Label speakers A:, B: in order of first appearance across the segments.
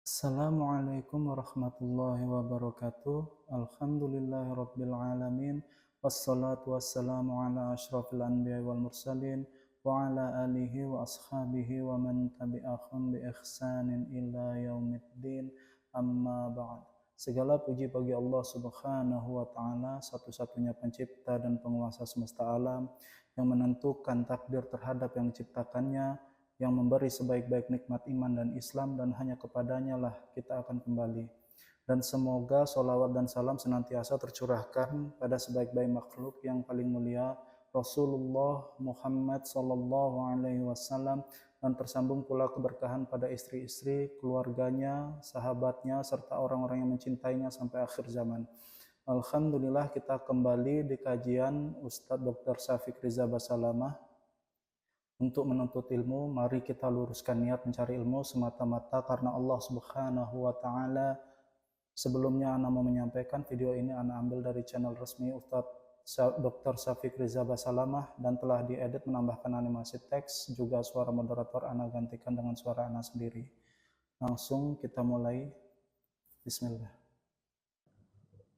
A: Assalamualaikum warahmatullahi wabarakatuh. Alhamdulillahirabbil alamin. Wassalatu wassalamu ala asyrafil anbiya'i wal mursalin wa ala alihi wa ashabihi wa man tabi'ahum bi ihsanin ila yaumiddin. Amma ba'd. Segala puji bagi Allah Subhanahu wa taala, satu-satunya pencipta dan penguasa semesta alam yang menentukan takdir terhadap yang diciptakannya, yang memberi sebaik-baik nikmat iman dan Islam, dan hanya kepadanya lah kita akan kembali. Dan semoga sholawat dan salam senantiasa tercurahkan pada sebaik-baik makhluk yang paling mulia, Rasulullah Muhammad Sallallahu Alaihi Wasallam, dan tersambung pula keberkahan pada istri-istri, keluarganya, sahabatnya, serta orang-orang yang mencintainya sampai akhir zaman. Alhamdulillah, kita kembali di kajian Ustadz Dr. Syafiq Riza Basalamah. Untuk menuntut ilmu, mari kita luruskan niat mencari ilmu semata-mata karena Allah Subhanahu wa taala. Sebelumnya ana mau menyampaikan video ini ana ambil dari channel resmi Ustadz Dr. Syafiq Riza Basalamah dan telah diedit menambahkan animasi teks, juga suara moderator ana gantikan dengan suara ana sendiri. Langsung kita mulai. Bismillah.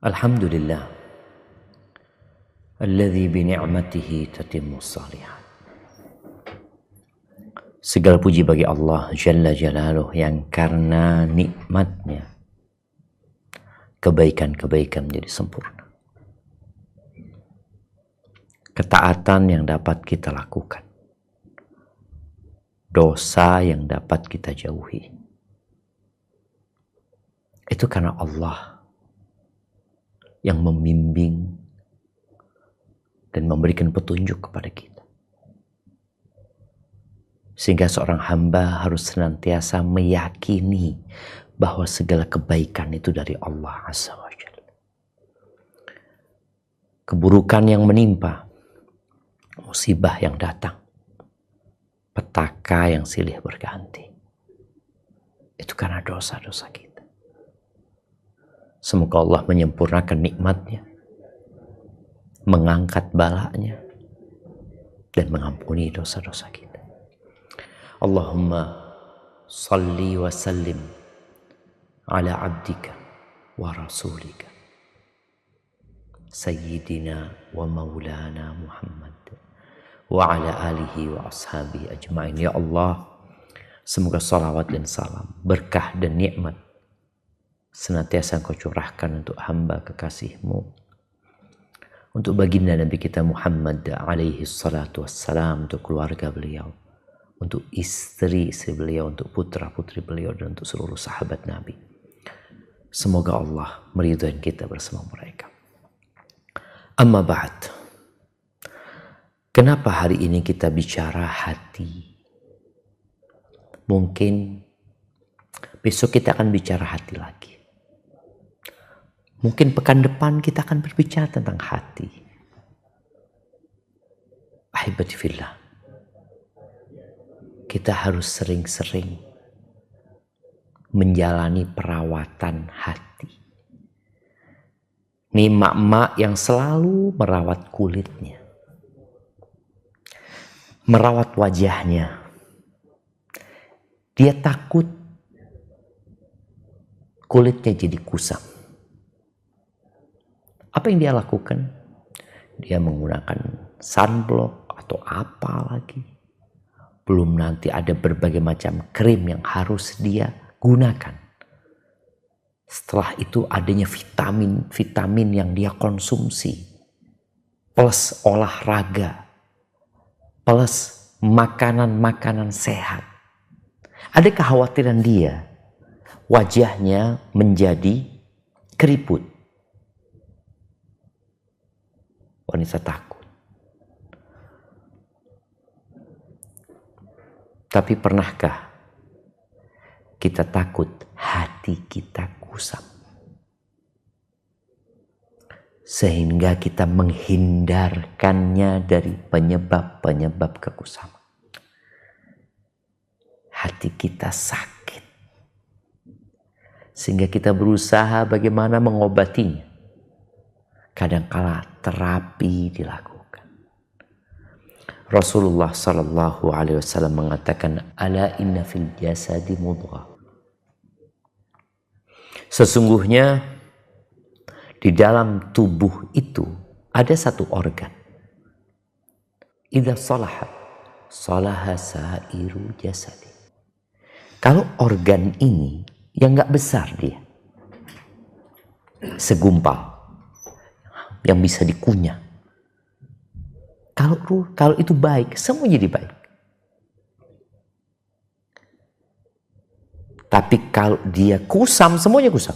B: Alhamdulillah alladzi bi ni'matihi tatimmus shalihat. Segala puji bagi Allah Jalla Jalaluh yang karena nikmatnya kebaikan-kebaikan menjadi sempurna. Ketaatan yang dapat kita lakukan, dosa yang dapat kita jauhi, itu karena Allah yang membimbing dan memberikan petunjuk kepada kita. Sehingga seorang hamba harus senantiasa meyakini bahwa segala kebaikan itu dari Allah Azza wa Jalla. Keburukan yang menimpa, musibah yang datang, petaka yang silih berganti, itu karena dosa-dosa kita. Semoga Allah menyempurnakan nikmatnya, mengangkat balanya, dan mengampuni dosa-dosa kita. Allahumma salli wa sallim ala abdika wa rasulika sayyidina wa maulana Muhammad wa ala alihi wa ashabi ajma'in. Ya Allah, semoga salawat dan salam, berkah dan nikmat senantiasa Engkau curahkan untuk hamba kekasih-Mu, untuk baginda Nabi kita Muhammad alaihi salatu wassalam, untuk keluarga beliau, untuk istri-istri beliau, untuk putra-putri beliau, dan untuk seluruh sahabat Nabi. Semoga Allah meridhai kita bersama mereka. Amma ba'd. Kenapa hari ini kita bicara hati? Mungkin besok kita akan bicara hati lagi. Mungkin pekan depan kita akan berbicara tentang hati. Ahibati fillah, kita harus sering-sering menjalani perawatan hati. Ini mak-mak yang selalu merawat kulitnya, merawat wajahnya. Dia takut kulitnya jadi kusam. Apa yang dia lakukan? Dia menggunakan sunblock atau apa lagi. Belum nanti ada berbagai macam krim yang harus dia gunakan. Setelah itu adanya vitamin yang dia konsumsi. Plus olahraga. Plus makanan-makanan sehat. Ada kekhawatiran dia wajahnya menjadi keriput. Wanita takut. Tapi pernahkah kita takut hati kita kusam? Sehingga kita menghindarkannya dari penyebab-penyebab kekusaman. Hati kita sakit. Sehingga kita berusaha bagaimana mengobatinya. Kadangkala terapi dilakukan. Rasulullah sallallahu alaihi wasallam mengatakan, ala inna fil jasadi mudghah Sesungguhnya di dalam tubuh itu ada satu organ. Idza salahat salaha sairu jasadi. Kalau organ ini yang nggak besar dia, segumpal yang bisa dikunyah. Kalau itu baik, semua jadi baik. Tapi kalau dia kusam, semuanya kusam.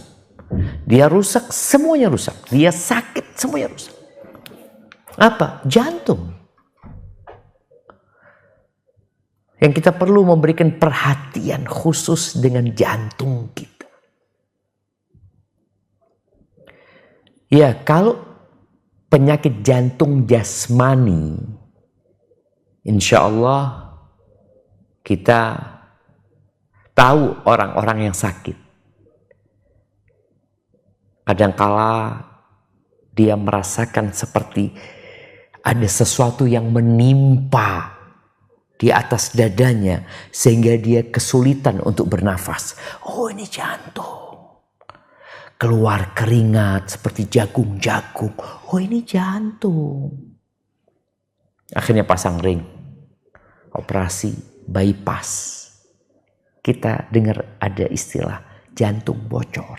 B: Dia rusak, semuanya rusak. Dia sakit, semuanya rusak. Apa? Jantung. Yang kita perlu memberikan perhatian khusus dengan jantung kita. Ya, kalau penyakit jantung jasmani, insya Allah kita tahu orang-orang yang sakit. Kadangkala dia merasakan seperti ada sesuatu yang menimpa di atas dadanya sehingga dia kesulitan untuk bernafas. Oh, ini jantung. Keluar keringat seperti jagung-jagung. Oh, ini jantung. Akhirnya pasang ring. Operasi bypass. Kita dengar ada istilah jantung bocor.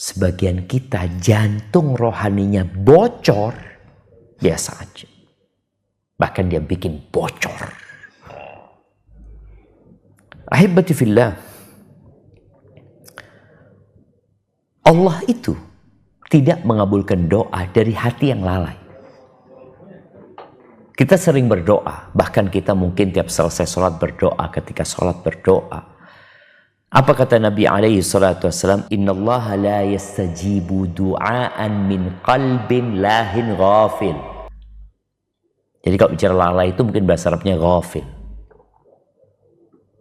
B: Sebagian kita jantung rohaninya bocor, biasa aja. Bahkan dia bikin bocor. Ahibati fillah. Allah itu tidak mengabulkan doa dari hati yang lalai. Kita sering berdoa, bahkan kita mungkin tiap selesai sholat berdoa, ketika sholat berdoa. Apa kata Nabi alaihi salatu wassalam? Innallaha la yastajibu du'aan min qalbin lahin ghafil. Jadi kalau bicara lalai itu mungkin bahasa Arabnya ghafil.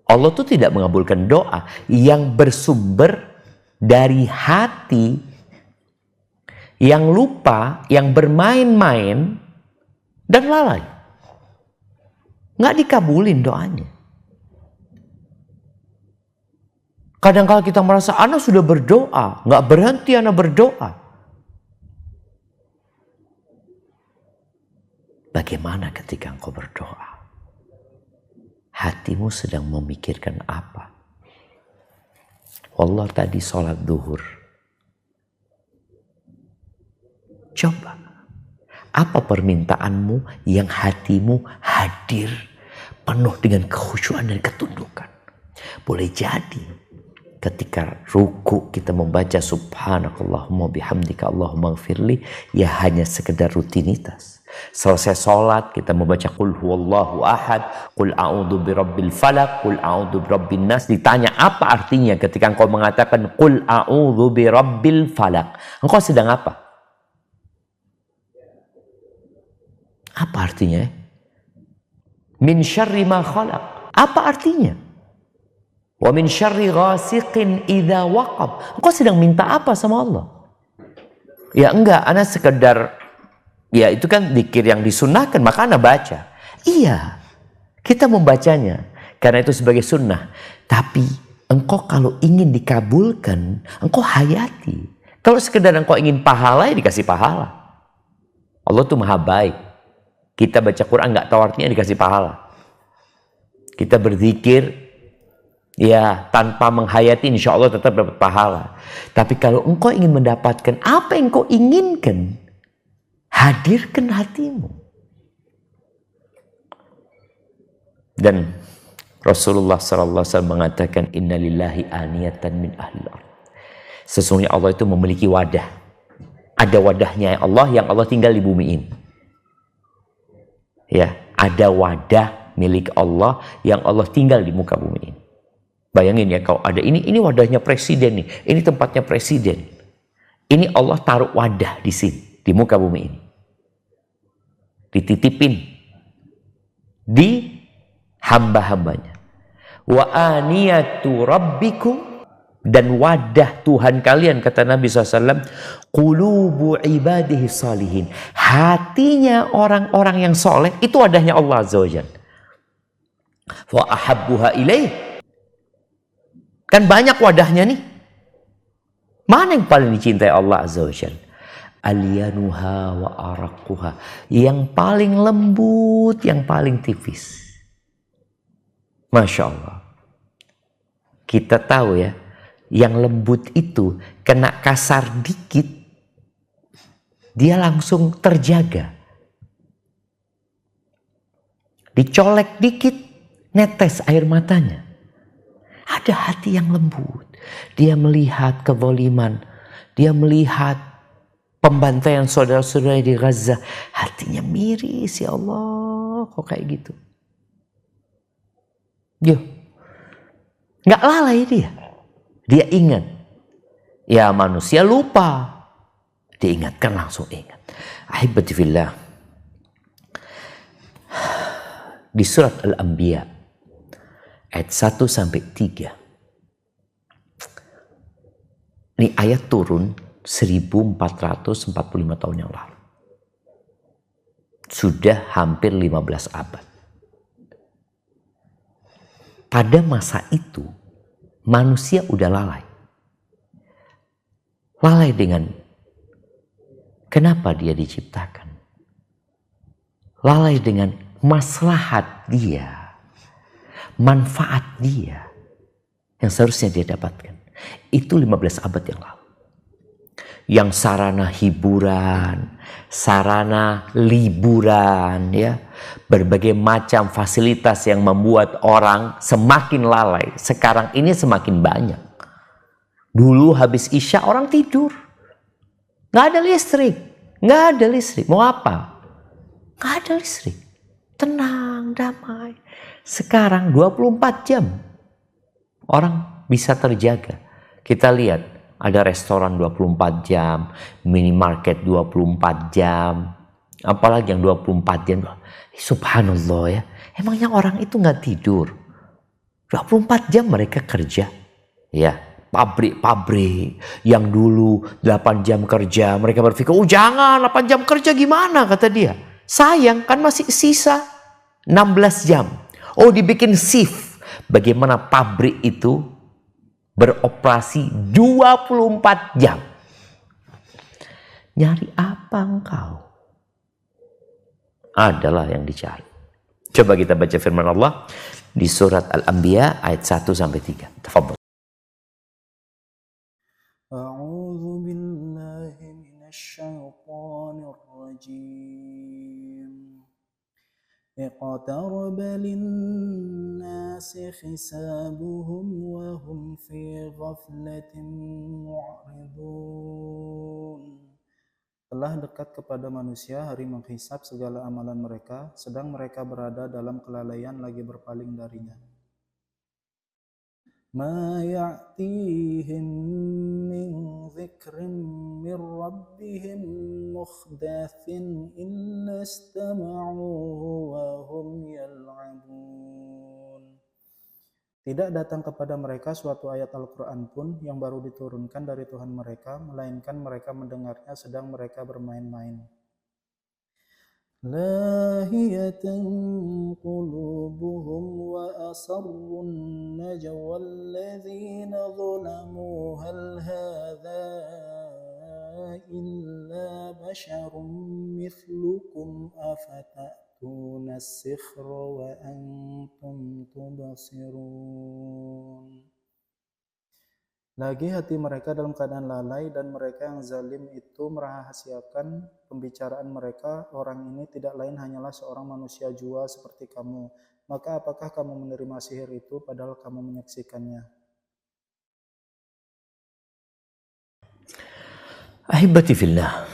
B: Allah tuh tidak mengabulkan doa yang bersumber dari hati yang lupa, yang bermain-main, dan lalai. Nggak dikabulin doanya. Kadang-kadang kita merasa, anak sudah berdoa. Nggak berhenti anak berdoa. Bagaimana ketika engkau berdoa? Hatimu sedang memikirkan apa? Allah tadi sholat duhur. Coba. Apa permintaanmu yang hatimu hadir penuh dengan kekhusyuan dan ketundukan? Boleh jadi ketika ruku kita membaca subhanakallahumma bihamdika Allahumma gfirli, ya hanya sekedar rutinitas. Selesai sholat kita membaca qul huwallahu ahad, qul a'udzu birabbil falaq, qul a'udzu birabbin nas. Ditanya apa artinya ketika engkau mengatakan qul a'udzu birabbil falaq? Engkau sedang apa? Apa artinya? Min syarri ma khalaq. Apa artinya? Wa min syarri ghasiqin idza waqab. Engkau sedang minta apa sama Allah? Ya enggak, ana sekedar, ya itu kan zikir yang disunnahkan, maka ana baca. Iya, kita membacanya karena itu sebagai sunnah. Tapi engkau kalau ingin dikabulkan, engkau hayati. Kalau sekedar engkau ingin pahala, ya dikasih pahala. Allah tuh maha baik. Kita baca Quran nggak tahu artinya dikasih pahala. Kita berzikir ya tanpa menghayati, insya Allah tetap dapat pahala. Tapi kalau engkau ingin mendapatkan apa yang engkau inginkan, hadirkan hatimu. Dan Rasulullah SAW mengatakan Inna lillahi aniyatan min ahlil ardh. Sesungguhnya Allah itu memiliki wadah. Ada wadahnya Allah yang Allah tinggal di bumi ini. Ya, ada wadah milik Allah yang Allah tinggal di muka bumi ini. Bayangin ya, kalau ada ini wadahnya presiden nih, ini tempatnya presiden. Ini Allah taruh wadah di sini, di muka bumi ini. Dititipin di hamba-hambanya. Wa aniyatu rabbikum, dan wadah Tuhan kalian, kata Nabi SAW, qulubu ibadihi salihin. Hatinya orang-orang yang soleh, itu wadahnya Allah Azza wa Jalla. Wa ahabbuha ilaih. Kan banyak wadahnya nih. Mana yang paling dicintai Allah Azza wa Jalla? Alyanuha wa araquha. Yang paling lembut, yang paling tipis. Masya Allah. Kita tahu ya, yang lembut itu kena kasar dikit, dia langsung terjaga. Dicolek dikit, netes air matanya. Ada hati yang lembut. Dia melihat kezaliman. Dia melihat pembantaian saudara-saudara di Gaza. Hatinya miris, ya Allah. Kok kayak gitu? Yo, nggak lalai dia. Dia ingat. Ya manusia lupa. Diingatkan langsung ingat. Ahibati fillah. Di surat Al-Anbiya ayat 1 sampai 3. Ini ayat turun 1445 tahun yang lalu. Sudah hampir 15 abad. Pada masa itu manusia udah lalai. Lalai dengan kenapa dia diciptakan. Lalai dengan maslahat dia, manfaat dia yang seharusnya dia dapatkan. Itu 15 abad yang lalu. Yang sarana hiburan, sarana liburan, ya, berbagai macam fasilitas yang membuat orang semakin lalai. Sekarang ini semakin banyak. Dulu habis Isya orang tidur. Nggak ada listrik. Nggak ada listrik. Mau apa? Nggak ada listrik. Tenang, damai. Sekarang 24 jam. Orang bisa terjaga. Kita lihat, ada restoran 24 jam, minimarket 24 jam. Apalagi yang 24 jam. Subhanallah ya. Emangnya orang itu nggak tidur? 24 jam mereka kerja. Ya, pabrik-pabrik yang dulu 8 jam kerja. Mereka berpikir, oh jangan 8 jam kerja gimana, kata dia. Sayang, kan masih sisa 16 jam. Oh, dibikin shift. Bagaimana pabrik itu beroperasi 24 jam. Nyari apa engkau? Adalah yang dicari. Coba kita baca firman Allah di surat Al-Anbiya ayat 1 sampai 3. Tafadhol.
A: A'udzu billahi minasy syaithanir rajim. اقترب للناس حسابهم وهم في غفلة معرضون. Telah dekat kepada manusia hari menghisap segala amalan mereka, sedang mereka berada dalam kelalaian lagi berpaling darinya. ما يأتيهم من ذكر من ربهم محدث إلا استمعوه وهم يلعبون. Tidak datang kepada mereka suatu ayat Al-Quran pun yang baru diturunkan dari Tuhan mereka, melainkan mereka mendengarnya sedang mereka bermain-main. لاهية قلوبهم وأسروا النجوى الذين ظلموا هل هذا إلا بشر مثلكم أفتأتون السحر وأنتم تبصرون. Lagi hati mereka dalam keadaan lalai dan mereka yang zalim itu merahasiakan pembicaraan mereka, orang ini tidak lain hanyalah seorang manusia jua seperti kamu. Maka apakah kamu menerima sihir itu padahal kamu menyaksikannya?
B: Ahibati fillah.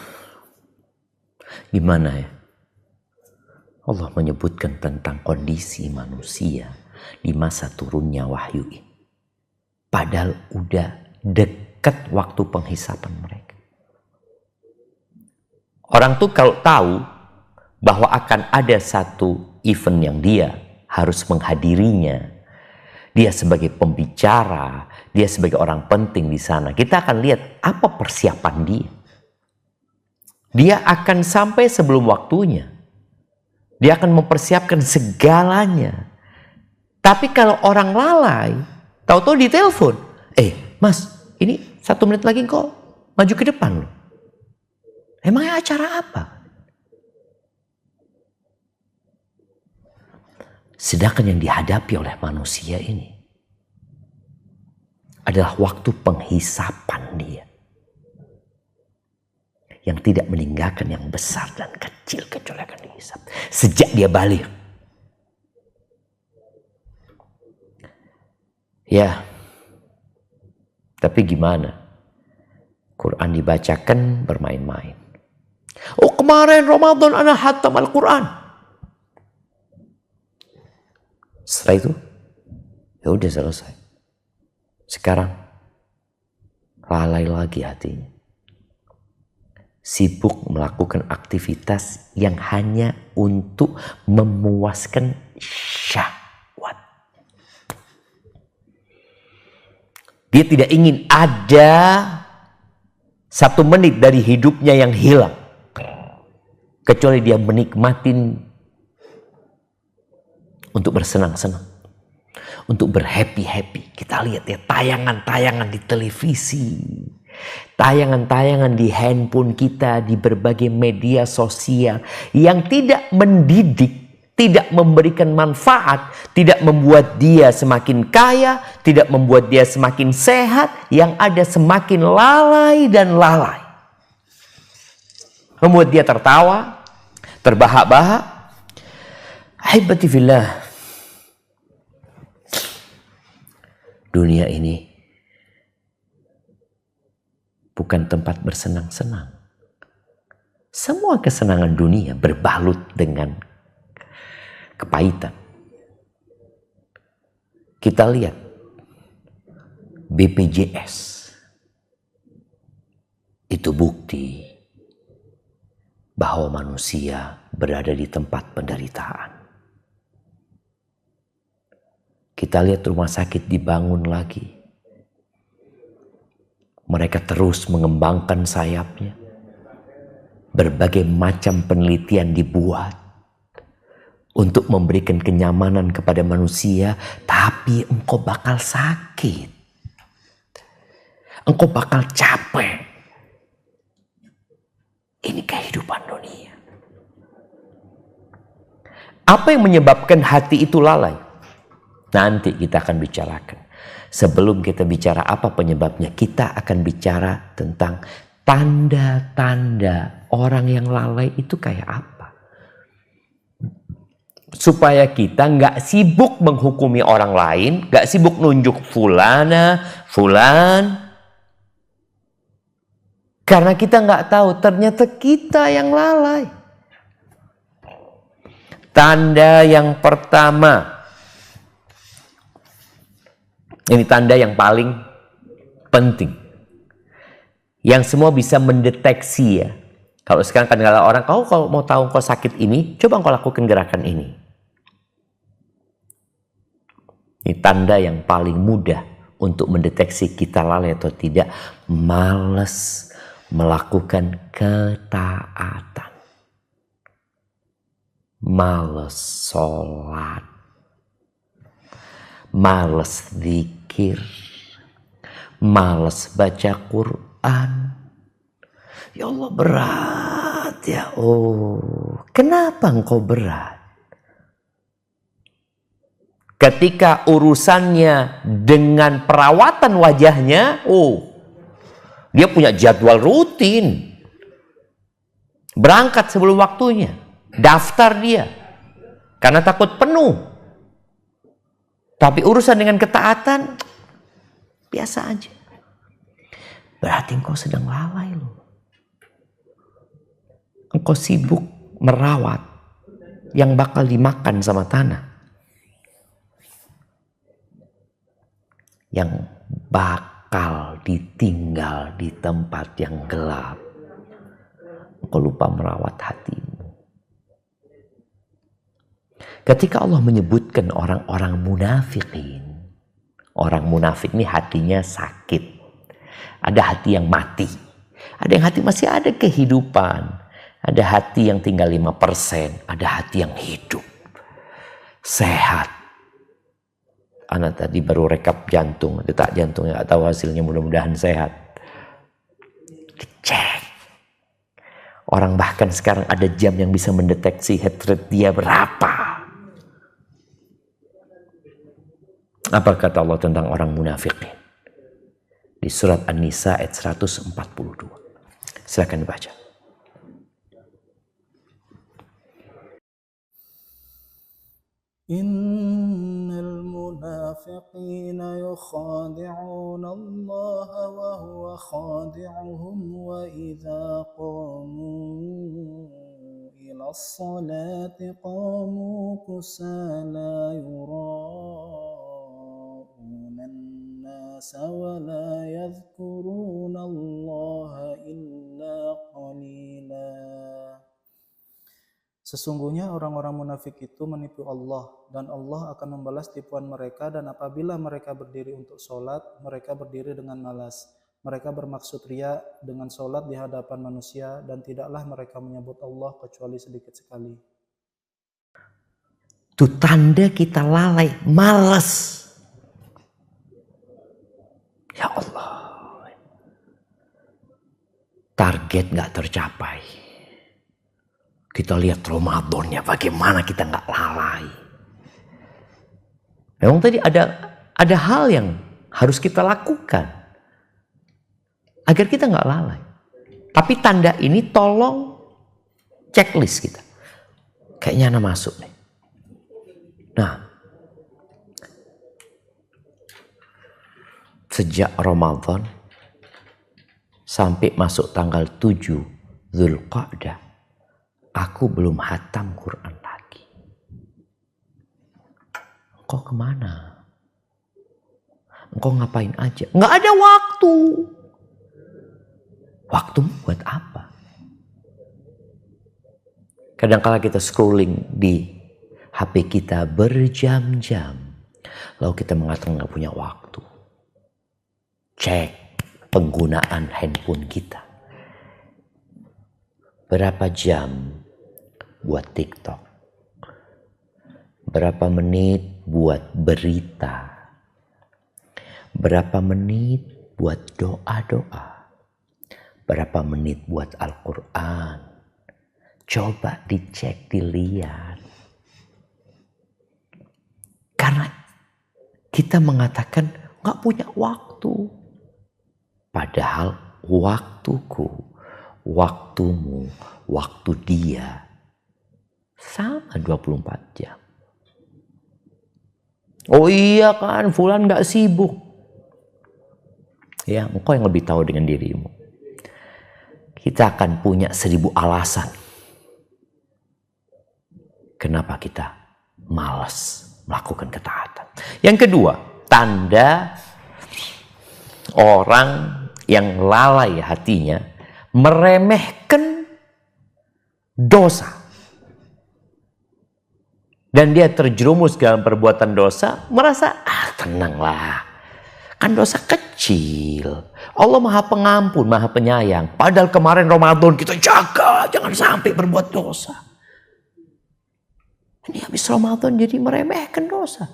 B: Gimana ya? Allah menyebutkan tentang kondisi manusia di masa turunnya wahyu ini. Padahal udah dekat waktu penghisapan mereka. Orang tuh kalau tahu bahwa akan ada satu event yang dia harus menghadirinya, dia sebagai pembicara, dia sebagai orang penting di sana, kita akan lihat apa persiapan dia. Dia akan sampai sebelum waktunya. Dia akan mempersiapkan segalanya. Tapi kalau orang lalai, tahu-tahu ditelepon, Mas, Ini 1 menit lagi engkau maju ke depan loh. Emangnya acara apa? Sedangkan yang dihadapi oleh manusia ini adalah waktu penghisapan dia. Yang tidak meninggalkan yang besar dan kecil kecuali akan dihisap. Sejak dia balik. Ya, tapi gimana? Quran dibacakan bermain-main. Oh, kemarin Ramadan ana hatam Al-Quran. Setelah itu, ya udah selesai. Sekarang lalai lagi hatinya. Sibuk melakukan aktivitas yang hanya untuk memuaskan syahwat. Dia tidak ingin ada 1 menit dari hidupnya yang hilang. Kecuali dia menikmatin untuk bersenang-senang. Untuk berhappy-happy. Kita lihat ya tayangan-tayangan di televisi. Tayangan-tayangan di handphone kita, di berbagai media sosial. Yang tidak mendidik, tidak memberikan manfaat, tidak membuat dia semakin kaya, tidak membuat dia semakin sehat. Yang ada semakin lalai dan lalai. Membuat dia tertawa, terbahak-bahak. Ahibati fillah. Dunia ini bukan tempat bersenang-senang. Semua kesenangan dunia berbalut dengan kepahitan. Kita lihat BPJS. Itu bukti bahwa manusia berada di tempat penderitaan. Kita lihat rumah sakit dibangun lagi. Mereka terus mengembangkan sayapnya. Berbagai macam penelitian dibuat untuk memberikan kenyamanan kepada manusia, tapi engkau bakal sakit. Engkau bakal capek. Ini kehidupan dunia. Apa yang menyebabkan hati itu lalai? Nanti kita akan bicarakan. Sebelum kita bicara apa penyebabnya, kita akan bicara tentang tanda-tanda orang yang lalai itu kayak apa. Supaya kita nggak sibuk menghukumi orang lain, nggak sibuk nunjuk fulana, fulan. Karena kita nggak tahu ternyata kita yang lalai. Tanda yang pertama. Ini tanda yang paling penting. Yang semua bisa mendeteksi ya. Kalau sekarang kan kalau orang, kau kalau mau tahu kau sakit ini, coba kau lakukan gerakan ini. Ini tanda yang paling mudah untuk mendeteksi kita lalai atau tidak. Malas melakukan ketaatan. Malas sholat. Malas zikir. Malas baca Quran. Ya Allah berat ya. Oh, kenapa engkau berat? Ketika urusannya dengan perawatan wajahnya, dia punya jadwal rutin. Berangkat sebelum waktunya. Daftar dia. Karena takut penuh. Tapi urusan dengan ketaatan, biasa aja. Berarti engkau sedang lalai loh. Engkau sibuk merawat yang bakal dimakan sama tanah. Yang bakal ditinggal di tempat yang gelap. Engkau lupa merawat hatimu. Ketika Allah menyebutkan orang-orang munafikin. Orang munafik ini hatinya sakit. Ada hati yang mati. Ada yang hati masih ada kehidupan. Ada hati yang tinggal 5%. Ada hati yang hidup. Sehat. Anak tadi baru rekap jantung, detak jantungnya nggak tahu hasilnya, mudah-mudahan sehat. Dicek. Orang bahkan sekarang ada jam yang bisa mendeteksi heart rate dia berapa. Apa kata Allah tentang orang munafikin? Di surat An-Nisa ayat 142. Silakan dibaca.
A: Innal munafiqina yukhadi'una Allah wa huwa khadi'uhum wa idza qamu ila as-salati qamu kusala yura'una an-nasa wa la yadhkuruna Allah illa qalila. Sesungguhnya orang-orang munafik itu menipu Allah, dan Allah akan membalas tipuan mereka, dan apabila mereka berdiri untuk sholat, mereka berdiri dengan malas. Mereka bermaksud ria dengan sholat di hadapan manusia, dan tidaklah mereka menyebut Allah kecuali sedikit sekali.
B: Itu tanda kita lalai, malas. Ya Allah. Target gak tercapai. Kita lihat Ramadannya, bagaimana kita nggak lalai. Memang tadi ada hal yang harus kita lakukan agar kita nggak lalai. Tapi tanda ini tolong checklist kita. Kayaknya anak masuk nih. Nah, sejak Ramadan sampai masuk tanggal 7 Dzulqa'dah, aku belum hatam Quran lagi. Engkau kemana? Engkau ngapain aja? Nggak ada waktu. Waktumu buat apa? Kadang-kala kita scrolling di HP kita berjam-jam. Lalu kita mengatakan nggak punya waktu. Cek penggunaan handphone kita. Berapa jam buat TikTok? Berapa menit buat berita? Berapa menit buat doa-doa? Berapa menit buat Al-Quran? Coba dicek, dilihat. Karena kita mengatakan gak punya waktu. Padahal waktuku, waktumu, waktu dia sama 24 jam. Oh iya kan, fulan gak sibuk. Ya, engkau yang lebih tahu dengan dirimu. Kita akan punya 1000 alasan kenapa kita malas melakukan ketaatan. Yang kedua, tanda orang yang lalai hatinya meremehkan dosa. Dan dia terjerumus dalam perbuatan dosa, merasa, tenanglah. Kan dosa kecil. Allah Maha Pengampun, Maha Penyayang. Padahal kemarin Ramadan kita jaga, jangan sampai berbuat dosa. Ini habis Ramadan jadi meremehkan dosa.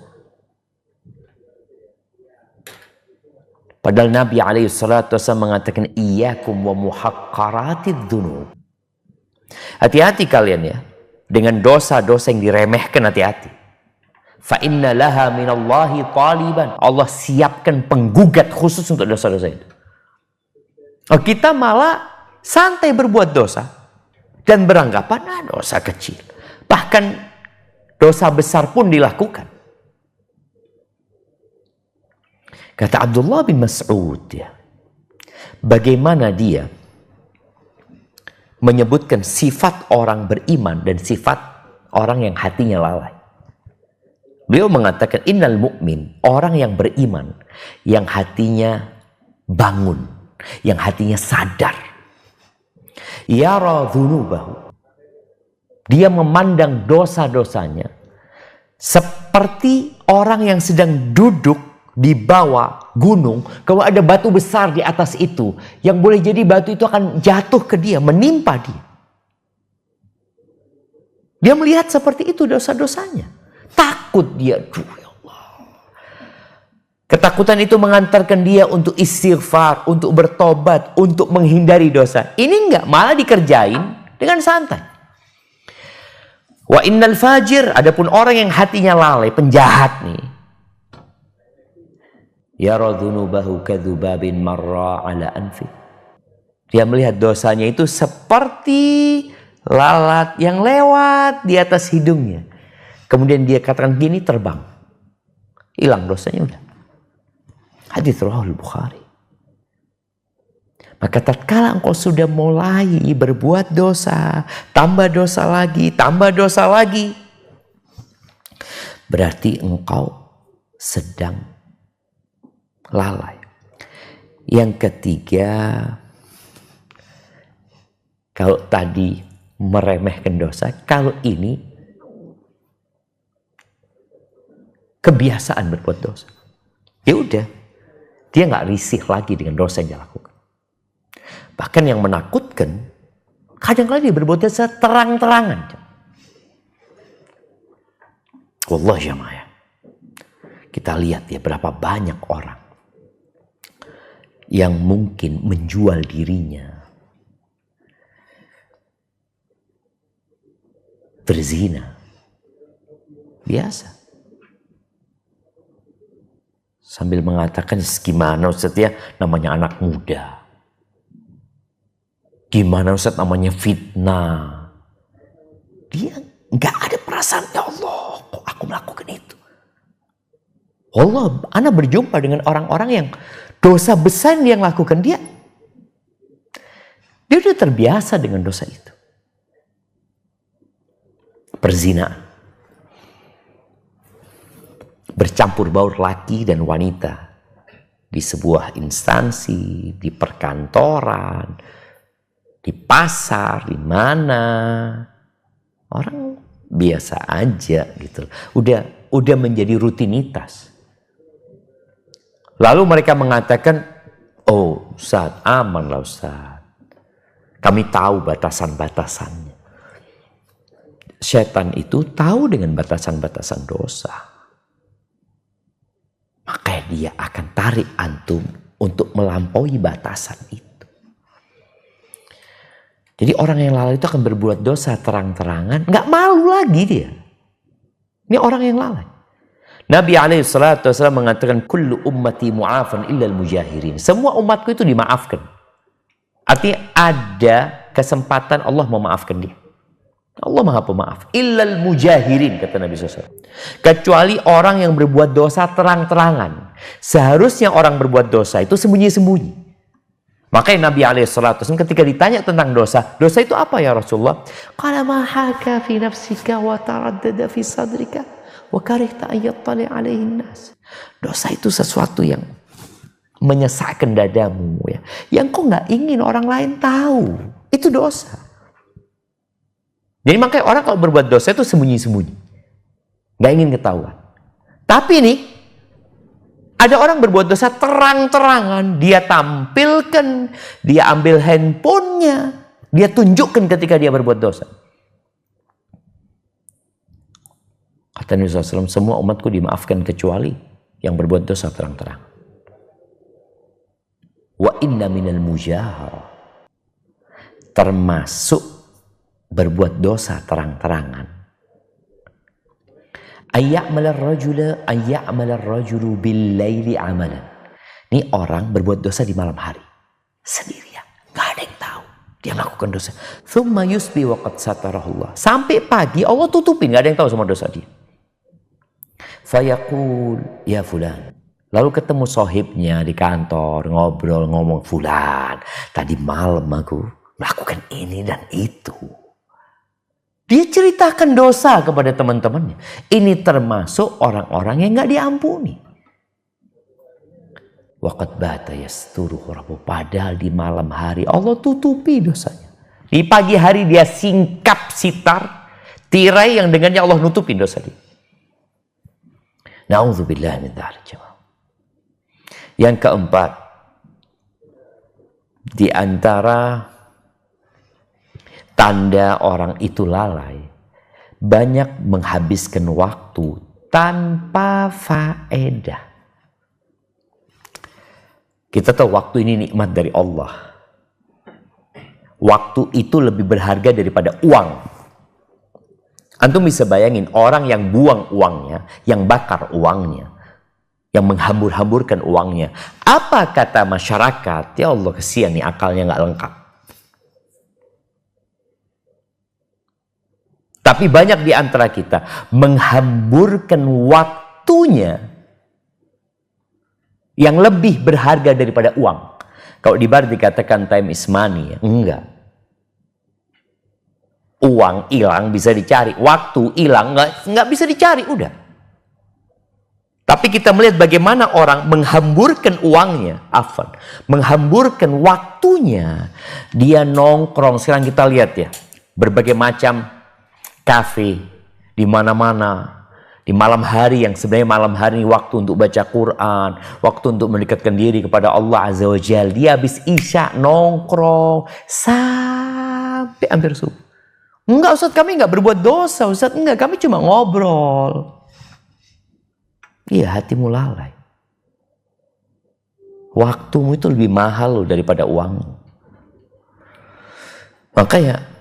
B: Padahal Nabi SAW mengatakan, iyyakum wa muhaqqaratid dzunub. Hati-hati kalian ya. Dengan dosa-dosa yang diremehkan, hati-hati. Fa inna laha minallahi taliban. Allah siapkan penggugat khusus untuk dosa-dosa itu. Kita malah santai berbuat dosa dan beranggapan dosa kecil. Bahkan dosa besar pun dilakukan. Kata Abdullah bin Mas'ud ya, bagaimana dia menyebutkan sifat orang beriman dan sifat orang yang hatinya lalai. Beliau mengatakan innal mu'min, orang yang beriman, yang hatinya bangun, yang hatinya sadar. Yara dzunubahu. Dia memandang dosa-dosanya seperti orang yang sedang duduk di bawah gunung, kalau ada batu besar di atas itu, yang boleh jadi batu itu akan jatuh ke dia, menimpa dia. Dia melihat seperti itu dosa-dosanya. Takut dia, ya Allah, Ketakutan itu mengantarkan dia untuk istighfar, untuk bertobat, untuk menghindari dosa. Ini enggak, malah dikerjain dengan santai. Wa innal fajir, adapun orang yang hatinya lalai, penjahat nih. Yara dhunubahu kadzubabin marra ala anfi. Dia melihat dosanya itu seperti lalat yang lewat di atas hidungnya. Kemudian dia katakan gini, terbang. Hilang dosanya udah. Hadits riwayat Bukhari. Maka tatkala engkau sudah mulai berbuat dosa, tambah dosa lagi, berarti engkau sedang lalai. Yang ketiga, kalau tadi meremehkan dosa, kalau ini kebiasaan berbuat dosa. Ya udah, dia nggak risih lagi dengan dosa yang dia lakukan. Bahkan yang menakutkan, kadang-kadang dia berbuat dosa terang-terangan. Wallahi jamaah, kita lihat ya berapa banyak orang yang mungkin menjual dirinya, berzina, biasa. Sambil mengatakan, gimana Ustaz ya, namanya anak muda. Gimana Ustaz, namanya fitnah. Dia nggak ada perasaan, ya Allah, kok aku melakukan itu. Allah, Ana berjumpa dengan orang-orang yang dosa besar yang lakukan, dia udah terbiasa dengan dosa itu. Perzinaan, bercampur baur laki dan wanita di sebuah instansi, di perkantoran, di pasar, di mana orang biasa aja gitu. Udah menjadi rutinitas. Lalu mereka mengatakan, oh Ustaz, aman lah Ustaz. Kami tahu batasan-batasannya. Setan itu tahu dengan batasan-batasan dosa. Maka dia akan tarik antum untuk melampaui batasan itu. Jadi orang yang lalai itu akan berbuat dosa terang-terangan, nggak malu lagi dia. Ini orang yang lalai. Nabi SAW mengatakan, kullu ummati mu'afan illal mujahirin. Semua umatku itu dimaafkan. Artinya ada kesempatan Allah memaafkan dia. Allah Maha Pemaaf. Illal mujahirin, kata Nabi SAW. Kecuali orang yang berbuat dosa terang-terangan. Seharusnya orang berbuat dosa itu sembunyi-sembunyi. Makanya Nabi SAW ketika ditanya tentang dosa, dosa itu apa ya Rasulullah? Qala ma haka fi nafsika wa taraddada fi sadrika wa karihta an yattali alaihin nas. Dosa itu sesuatu yang menyesakkan dadamu, ya, yang kau nggak ingin orang lain tahu. Itu dosa. Jadi makanya orang kalau berbuat dosa itu sembunyi-sembunyi, nggak ingin ketahuan. Tapi nih, ada orang berbuat dosa terang-terangan, dia tampilkan, dia ambil handphonenya, dia tunjukkan ketika dia berbuat dosa. Kata Nabi SAW, semua umatku dimaafkan kecuali yang berbuat dosa terang-terangan. Wa inna minal mujahara, termasuk berbuat dosa terang-terangan. Ayya'malar rajulu bil laili amalan. Ini orang berbuat dosa di malam hari sendirian, nggak ada yang tahu dia melakukan dosa. Thumma yusbi wa qad satarahullah. Sampai pagi Allah tutupin, nggak ada yang tahu sama dosa dia. Fayaqul ya fulan. Lalu ketemu sohibnya di kantor, ngobrol, ngomong, fulan, tadi malam aku melakukan ini dan itu. Dia ceritakan dosa kepada teman-temannya. Ini termasuk orang-orang yang nggak diampuni. Waqad bata yasturuhu rabbuh. Padahal di malam hari Allah tutupi dosanya. Di pagi hari dia singkap sitar, tirai yang dengannya Allah nutupin dosa dia. Na'udzubillah min dzalik. Yang keempat, di antara tanda orang itu lalai, banyak menghabiskan waktu tanpa faedah. Kita tahu waktu ini nikmat dari Allah. Waktu itu lebih berharga daripada uang. Antum bisa bayangin orang yang buang uangnya, yang bakar uangnya, yang menghambur-hamburkan uangnya. Apa kata masyarakat? Ya Allah, kesian nih, akalnya nggak lengkap. Tapi banyak di antara kita menghamburkan waktunya yang lebih berharga daripada uang. Kalau di bar dikatakan time is money, ya? Enggak. Uang hilang bisa dicari, waktu hilang nggak bisa dicari, udah. Tapi kita melihat bagaimana orang menghamburkan uangnya, menghamburkan waktunya. Dia nongkrong, sekarang kita lihat ya, berbagai macam kafe di mana-mana. Di malam hari yang sebenarnya malam hari ini waktu untuk baca Quran, waktu untuk mendekatkan diri kepada Allah Azza wa Jalla. Dia habis isya nongkrong sampai hampir subuh. Enggak Ustaz, kami enggak berbuat dosa Ustaz. Enggak, kami cuma ngobrol. Iya, hatimu lalai. Waktumu itu lebih mahal loh daripada uangmu. Makanya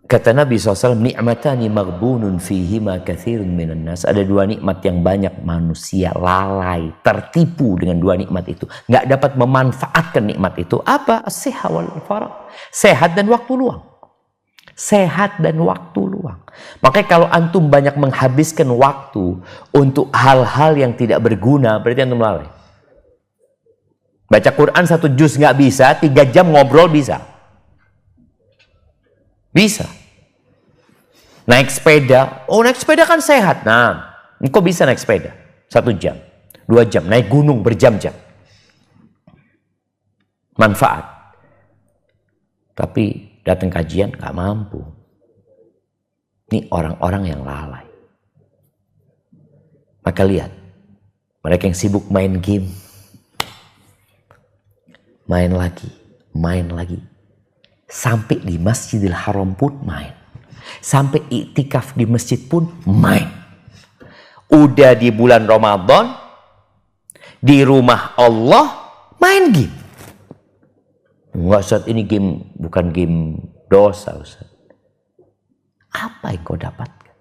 B: kata Nabi SAW, ni'matani maghbunun fihima katsirun minan nas. Ada dua nikmat yang banyak manusia lalai, tertipu dengan dua nikmat itu. Nggak dapat memanfaatkan nikmat itu. Apa? As-sihha wal faragh. Sehat dan waktu luang. Sehat dan waktu luang. Makanya kalau antum banyak menghabiskan waktu untuk hal-hal yang tidak berguna, berarti antum lalai. Baca Quran 1 juz nggak bisa, 3 jam ngobrol bisa. Bisa. Naik sepeda. Oh, naik sepeda kan sehat. Nah, kok bisa naik sepeda? 1 jam, 2 jam. Naik gunung berjam-jam. Manfaat. Tapi datang kajian gak mampu. Ini orang-orang yang lalai. Maka lihat. Mereka yang sibuk main game. Main lagi. Main lagi. Sampai di Masjidil Haram pun main. Sampai iktikaf di masjid pun main. Udah di bulan Ramadan, di rumah Allah, main game. Enggak Ustaz, ini game bukan game dosa Ustaz. Apa yang kau dapatkan?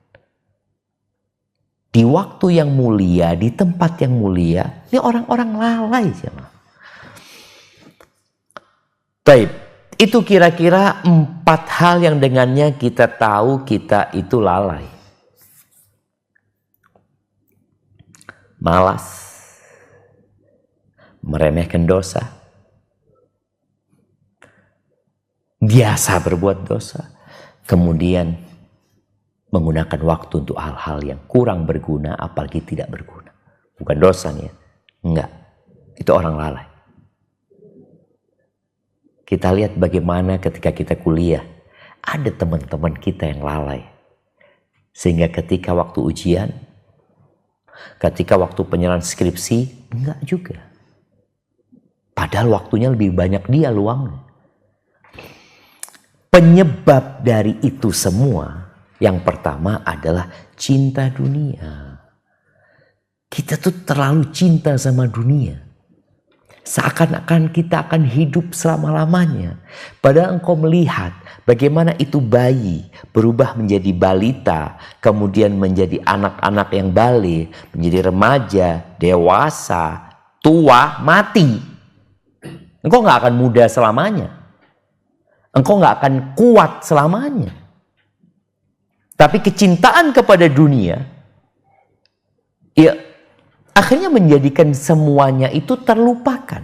B: Di waktu yang mulia, di tempat yang mulia, ini orang-orang lalai jemaah. Baik. Itu kira-kira 4 hal yang dengannya kita tahu kita itu lalai. Malas, meremehkan dosa, biasa berbuat dosa, kemudian menggunakan waktu untuk hal-hal yang kurang berguna, apalagi tidak berguna. Bukan dosa nih ya, enggak. Itu orang lalai. Kita lihat bagaimana ketika kita kuliah, ada teman-teman kita yang lalai. Sehingga ketika waktu ujian, ketika waktu penyerahan skripsi, enggak juga. Padahal waktunya lebih banyak dia luangnya. Penyebab dari itu semua, yang pertama adalah cinta dunia. Kita tuh terlalu cinta sama dunia. Seakan-akan kita akan hidup selama-lamanya. Padahal engkau melihat bagaimana itu bayi berubah menjadi balita, kemudian menjadi anak-anak yang balik, menjadi remaja, dewasa, tua, mati. Engkau gak akan muda selamanya. Engkau gak akan kuat selamanya. Tapi kecintaan kepada dunia, ya akhirnya menjadikan semuanya itu terlupakan.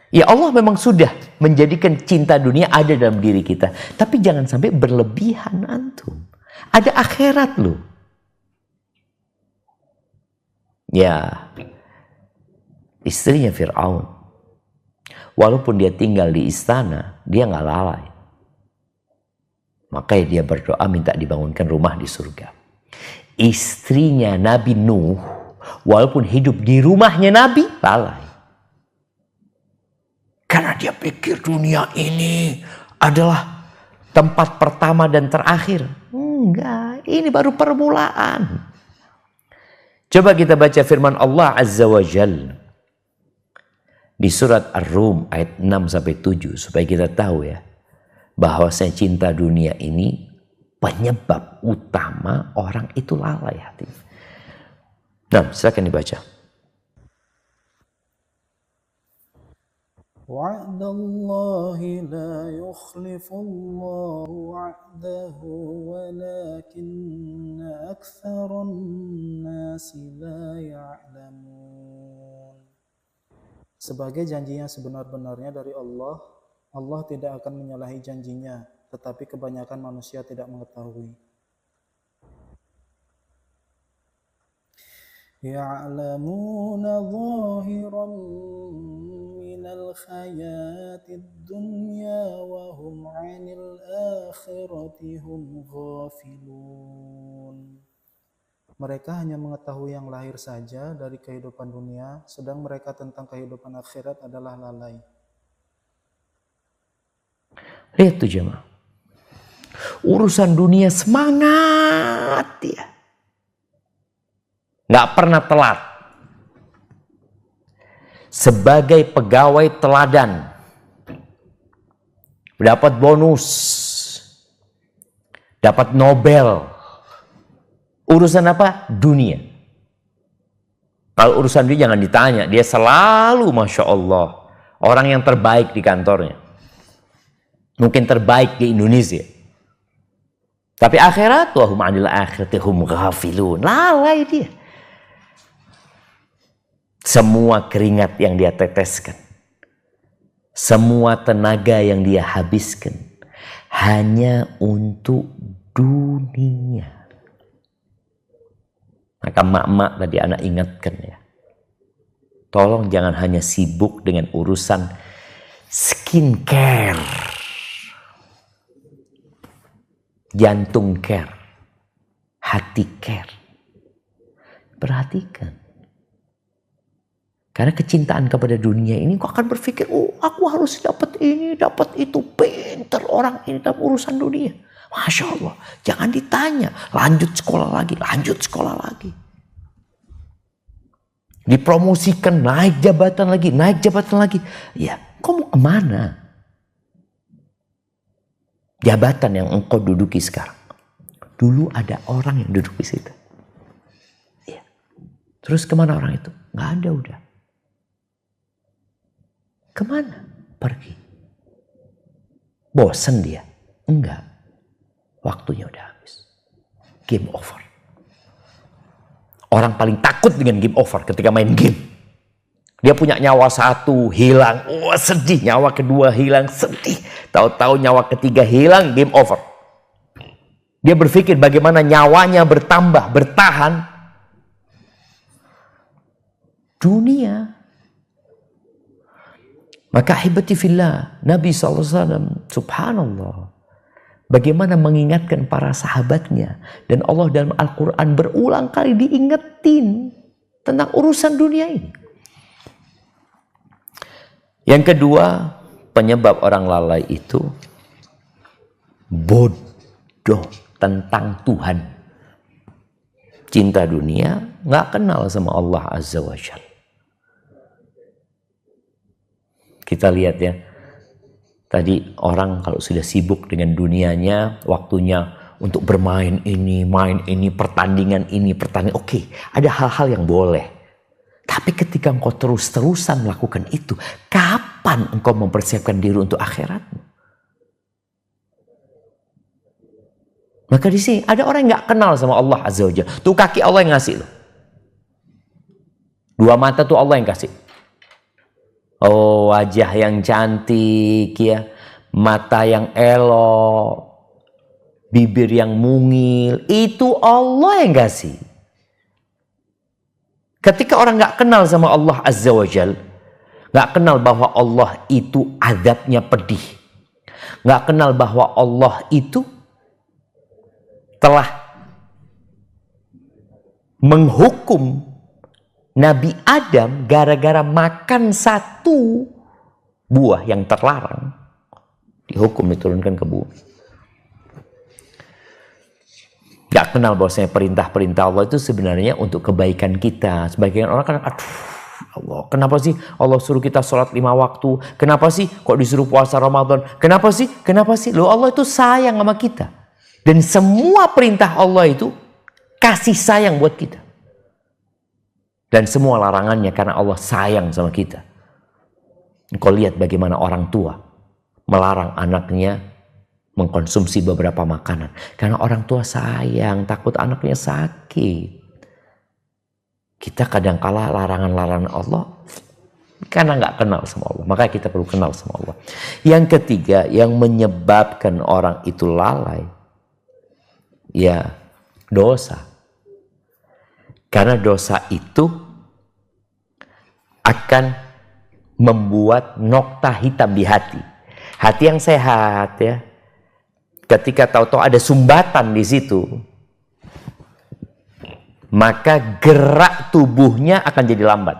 B: Ya Allah memang sudah menjadikan cinta dunia ada dalam diri kita. Tapi jangan sampai berlebihan antum. Ada akhirat loh. Ya, istrinya Fir'aun. Walaupun dia tinggal di istana, dia gak lalai. Makanya dia berdoa minta dibangunkan rumah di surga. Istrinya Nabi Nuh, walaupun hidup di rumahnya Nabi, lalai. Karena dia pikir dunia ini adalah tempat pertama dan terakhir. Enggak, ini baru permulaan. Coba kita baca firman Allah Azza wa Jalla. di surat Ar-Rum ayat 6-7 supaya kita tahu ya bahwa cinta dunia ini penyebab utama orang itu lalai hatinya. Nah, silakan dibaca.
A: وعد الله لا يخلف الله وعده ولكن أكثر الناس لا يعلمون. Sebagai janji yang sebenar-benarnya dari Allah, Allah tidak akan menyalahi janjinya, tetapi kebanyakan manusia tidak mengetahui. يعلمون ظاهرا من الحياة الدنيا وهم عن الآخرة هم غافلون. Mereka hanya mengetahui yang lahir saja dari kehidupan dunia, sedang mereka tentang kehidupan akhirat adalah lalai.
B: Lihat tuh jemaah. Urusan dunia semangat dia. Nggak pernah telat. Sebagai pegawai teladan. Dapat bonus. Dapat Nobel. Urusan apa? Dunia. Kalau urusan dia jangan ditanya. Dia selalu Masya Allah. Orang yang terbaik di kantornya. Mungkin terbaik di Indonesia. Tapi akhirat, wahum anil akhirati hum ghafilun. Lalai dia. Semua keringat yang dia teteskan, semua tenaga yang dia habiskan hanya untuk dunia. Maka mak-mak tadi anak ingatkan ya, tolong jangan hanya sibuk dengan urusan skincare, jantung care, hati care. Perhatikan. Karena kecintaan kepada dunia ini kau akan berpikir, oh aku harus dapat ini, dapat itu. Pinter orang ini dalam urusan dunia. Masya Allah, jangan ditanya. Lanjut sekolah lagi, lanjut sekolah lagi. Dipromosikan, naik jabatan lagi, naik jabatan lagi. Ya, kau mau kemana? Jabatan yang engkau duduki sekarang. Dulu ada orang yang duduk di situ. Ya. Terus kemana orang itu? Nggak ada udah. Kemana? Pergi. Bosen dia? Enggak. Waktunya udah habis. Game over. Orang paling takut dengan game over ketika main game. Dia punya nyawa satu hilang. Oh sedih. Nyawa kedua hilang. Sedih. Tahu-tahu nyawa ketiga hilang. Game over. Dia berpikir bagaimana nyawanya bertambah. Bertahan. Dunia. Maka ahibati fillah, Nabi SAW, subhanallah, bagaimana mengingatkan para sahabatnya. Dan Allah dalam Al-Quran berulang kali diingetin tentang urusan dunia ini. Yang kedua, penyebab orang lalai itu bodoh tentang Tuhan. Cinta dunia, nggak kenal sama Allah Azza wa Jalla. Kita lihat ya, tadi orang kalau sudah sibuk dengan dunianya, waktunya untuk bermain ini, main ini, pertandingan ini, pertandingan. Oke, ada hal-hal yang boleh. Tapi ketika engkau terus-terusan melakukan itu, kapan engkau mempersiapkan diri untuk akhiratmu? Maka di sini ada orang yang nggak kenal sama Allah Azza wa Jalla. Tuh kaki Allah yang ngasih loh. Dua mata tuh Allah yang kasih. Oh wajah yang cantik ya, mata yang elok, bibir yang mungil, itu Allah yang kasih. Ketika orang nggak kenal sama Allah Azza wa Jal, nggak kenal bahwa Allah itu azabnya pedih, nggak kenal bahwa Allah itu telah menghukum Nabi Adam gara-gara makan satu buah yang terlarang, dihukum diturunkan ke bumi. Gak kenal bahwasanya perintah-perintah Allah itu sebenarnya untuk kebaikan kita. Sebagian orang kan, aduh Allah, kenapa sih Allah suruh kita sholat 5 waktu? Kenapa sih kok disuruh puasa Ramadan? Kenapa sih? Kenapa sih? Loh, Allah itu sayang sama kita. Dan semua perintah Allah itu kasih sayang buat kita. Dan semua larangannya karena Allah sayang sama kita. Engkau lihat bagaimana orang tua melarang anaknya mengkonsumsi beberapa makanan. Karena orang tua sayang, takut anaknya sakit. Kita kadang kala larangan-larangan Allah karena nggak kenal sama Allah. Makanya kita perlu kenal sama Allah. Yang ketiga, yang menyebabkan orang itu lalai, ya dosa. Karena dosa itu akan membuat nokta hitam di hati. Hati yang sehat ya. Ketika tahu-tahu ada sumbatan di situ, maka gerak tubuhnya akan jadi lambat.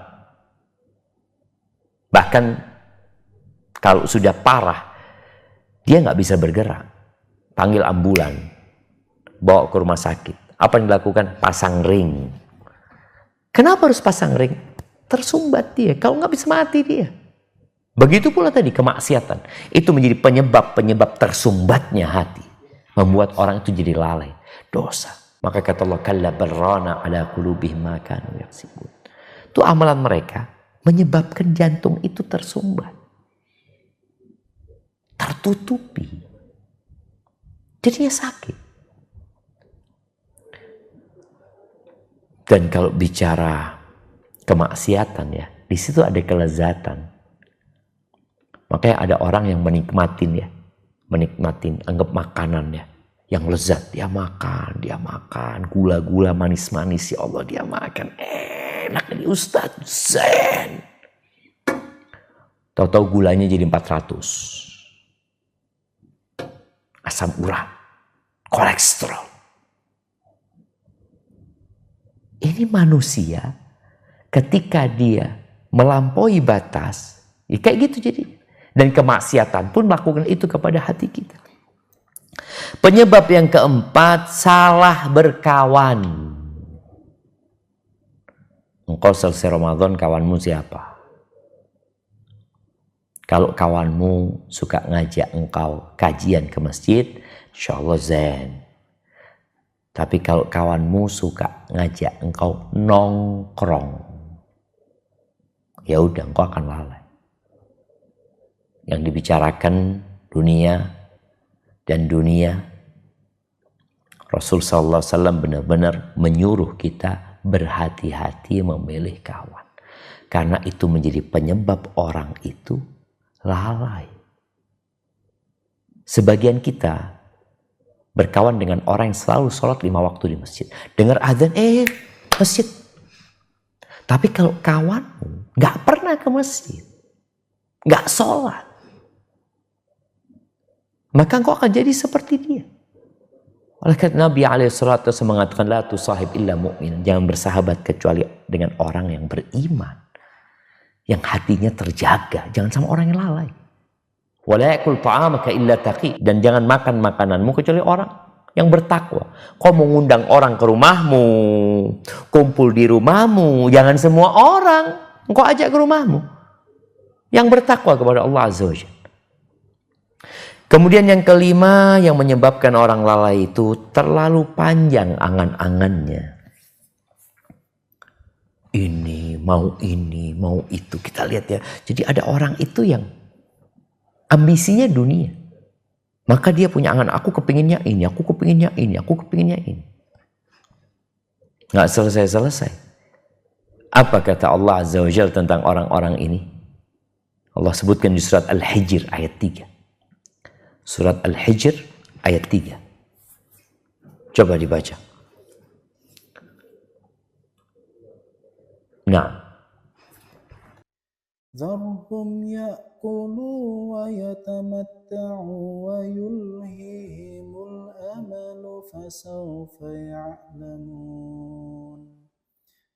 B: Bahkan kalau sudah parah, dia nggak bisa bergerak. Panggil ambulan, bawa ke rumah sakit. Apa yang dilakukan? Pasang ring. Kenapa harus pasang ring? Tersumbat dia. Kalau nggak bisa mati dia. Begitu pula tadi kemaksiatan. Itu menjadi penyebab tersumbatnya hati. Membuat orang itu jadi lalai. Dosa. Maka kata Allah, kalla barrana ala qulubihim ma kanu yaksibun. Itu amalan mereka menyebabkan jantung itu tersumbat. Tertutupi. Jadinya sakit. Dan kalau bicara kemaksiatan ya, di situ ada kelezatan. Makanya ada orang yang menikmatin ya, anggap makanan ya. Yang lezat, dia makan, gula-gula manis-manis, ya Allah dia makan, enak ini Ustaz, zen. Tahu-tahu gulanya jadi 400. Asam urat, kolesterol. Ini manusia ketika dia melampaui batas, ya kayak gitu jadi. Dan kemaksiatan pun melakukan itu kepada hati kita. Penyebab yang keempat, salah berkawan. Engkau selesai Ramadan, kawanmu siapa? Kalau kawanmu suka ngajak engkau kajian ke masjid, insya Allah zen. Tapi kalau kawanmu suka ngajak engkau nongkrong, ya udah engkau akan lalai. Yang dibicarakan dunia, dan dunia, Rasul sallallahu alaihi wasallam benar-benar menyuruh kita berhati-hati memilih kawan. Karena itu menjadi penyebab orang itu lalai. Sebagian kita berkawan dengan orang yang selalu sholat 5 waktu di masjid. Dengar azan, masjid. Tapi kalau kawanmu nggak pernah ke masjid, nggak sholat, maka engkau akan jadi seperti dia. Oleh karena Nabi alaihissalatu mengatakan, la tusahib illa mu'min. Jangan bersahabat kecuali dengan orang yang beriman. Yang hatinya terjaga. Jangan sama orang yang lalai. Wa la yakul ta'amaka illa taqi. Dan jangan makan makananmu kecuali orang yang bertakwa. Kau mengundang orang ke rumahmu, kumpul di rumahmu, jangan semua orang engkau ajak ke rumahmu. Yang bertakwa kepada Allah Azza wa Jalla. Kemudian yang kelima yang menyebabkan orang lalai itu terlalu panjang angan-angannya. Ini, mau itu. Kita lihat ya. Jadi ada orang itu yang ambisinya dunia. Maka dia punya angan, aku kepinginnya ini, aku kepinginnya ini, aku kepinginnya ini. Nggak selesai-selesai. Apa kata Allah Azza wa Jalla tentang orang-orang ini? Allah sebutkan di surat Al-Hijr ayat 3. Surat Al-Hijr ayat 3. Coba dibaca. Nah.
A: Zarhum ya'kulu wa yatamatta'u wa yulhihimul amalu fasawfa ya'lamun.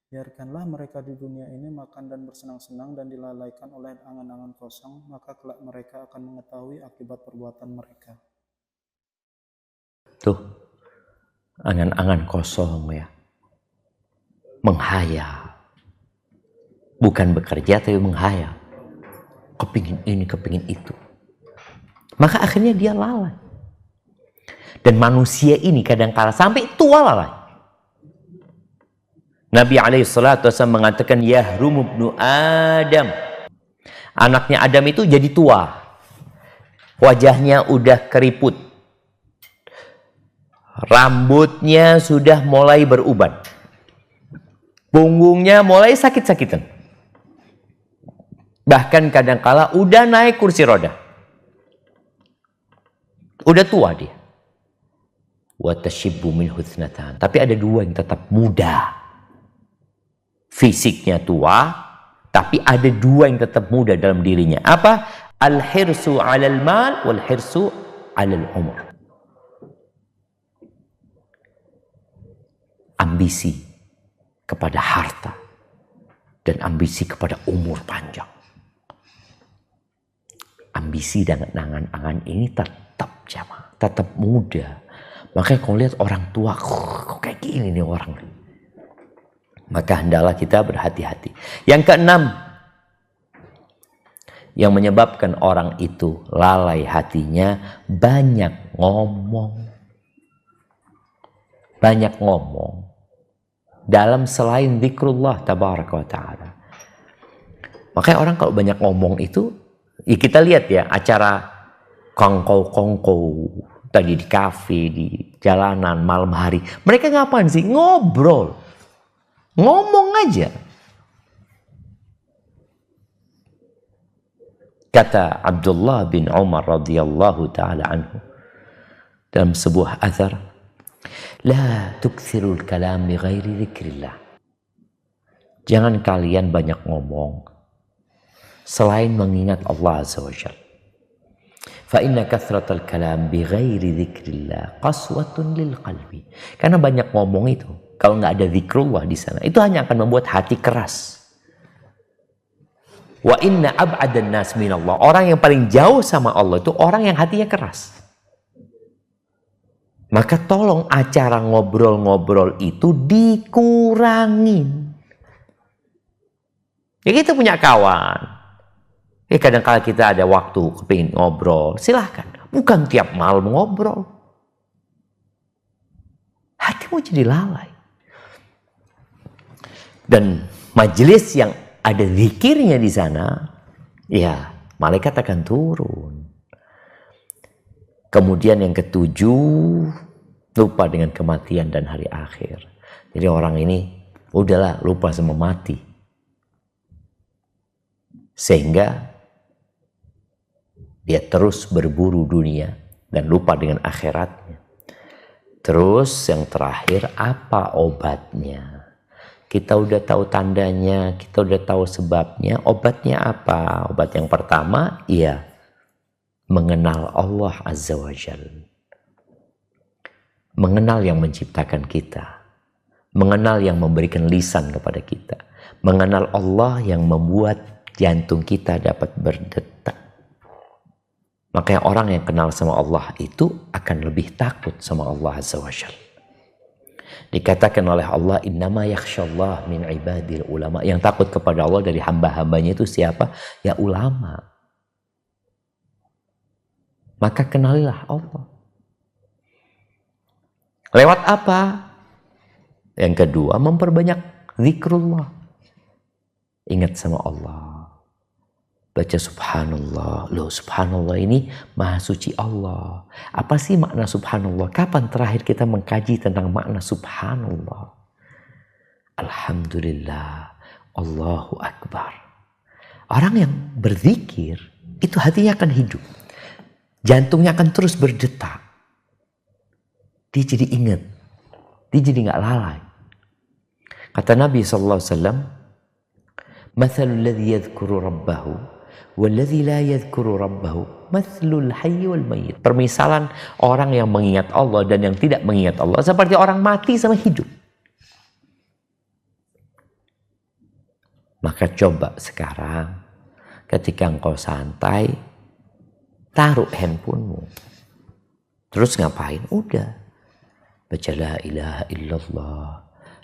A: Biarkanlah mereka di dunia ini makan dan bersenang-senang dan dilalaikan oleh angan-angan kosong, maka kelak mereka akan mengetahui akibat perbuatan mereka.
B: Tuh, angan-angan kosong ya. Menghayal. Bukan bekerja tapi menghayal. Kepingin ini, kepingin itu. Maka akhirnya dia lalai. Dan manusia ini kadang-kala sampai tua lalai. Nabi alaihissalatu wassalam mengatakan, Yahrum ibnu Adam. Anaknya Adam itu jadi tua. Wajahnya udah keriput. Rambutnya sudah mulai beruban. Punggungnya mulai sakit-sakitan. Bahkan kadangkala udah naik kursi roda. Udah tua dia. Wa tashibbu minhu ithnatan. Tapi ada dua yang tetap muda. Fisiknya tua, tapi ada dua yang tetap muda dalam dirinya. Apa? Al-hirsu 'alal mal wal hirsu 'alal umur. Ambisi kepada harta dan ambisi kepada umur panjang. Ambisi dan angan-angan ini tetap jamaah, tetap muda. Makanya kalau lihat orang tua, kok kayak gini nih orang. Maka hendaklah kita berhati-hati. Yang keenam, yang menyebabkan orang itu lalai hatinya, banyak ngomong. Banyak ngomong dalam selain zikrullah tabaraka wa ta'ala. Makanya orang kalau banyak ngomong itu, ya kita lihat ya acara kongkow tadi di kafe, di jalanan malam hari. Mereka ngapain sih? Ngobrol. Ngomong aja. Kata Abdullah bin Umar radhiyallahu ta'ala anhu dalam sebuah athar, La tukthirul kalam bi ghairi dzikrillah. Jangan kalian banyak ngomong selain mengingat Allah Azza wa Jalla. Fa inna kathratal kalam bi ghairi dzikrillah qaswatun lil qalbi. Karena banyak ngomong itu, kalau nggak ada zikrullah di sana, itu hanya akan membuat hati keras. Wa inna ab'adan nas minallah. Orang yang paling jauh sama Allah itu orang yang hatinya keras. Maka tolong acara ngobrol-ngobrol itu dikurangin. Ya kita punya kawan. Ya kadang-kala kita ada waktu kepingin ngobrol. Silahkan. Bukan tiap malam ngobrol. Hatimu jadi lalai. Dan majelis yang ada zikirnya di sana, ya malaikat akan turun. Kemudian yang ketujuh, lupa dengan kematian dan hari akhir. Jadi orang ini udahlah lupa sama mati. Sehingga dia terus berburu dunia dan lupa dengan akhiratnya. Terus yang terakhir, apa obatnya? Kita udah tahu tandanya, kita udah tahu sebabnya. Obatnya apa? Obat yang pertama, iya, mengenal Allah Azza wa Jalla. Mengenal yang menciptakan kita. Mengenal yang memberikan lisan kepada kita. Mengenal Allah yang membuat jantung kita dapat berdetak. Makanya orang yang kenal sama Allah itu akan lebih takut sama Allah Azza wa Jalla. Dikatakan oleh Allah, innama yakhshallah min ibadil ulama. Yang takut kepada Allah dari hamba-hambanya itu siapa? Ya ulama. Maka kenalilah Allah. Lewat apa? Yang kedua, memperbanyak zikrullah. Ingat sama Allah. Baca subhanallah. Loh, subhanallah ini maha suci Allah. Apa sih makna subhanallah? Kapan terakhir kita mengkaji tentang makna subhanallah? Alhamdulillah. Allahu Akbar. Orang yang berzikir, itu hatinya akan hidup. Jantungnya akan terus berdetak. Dia jadi ingat. Dia jadi nggak lalai. Kata Nabi SAW, Mathalul ladzi yadhkuru rabbahu walladzi la yadhkuru rabbahu mathlul hayy wal mayyit. Permisalan orang yang mengingat Allah dan yang tidak mengingat Allah seperti orang mati sama hidup. Maka coba sekarang ketika engkau santai, taruh handphonemu. Terus ngapain? Udah. Baca la ilaha illallah.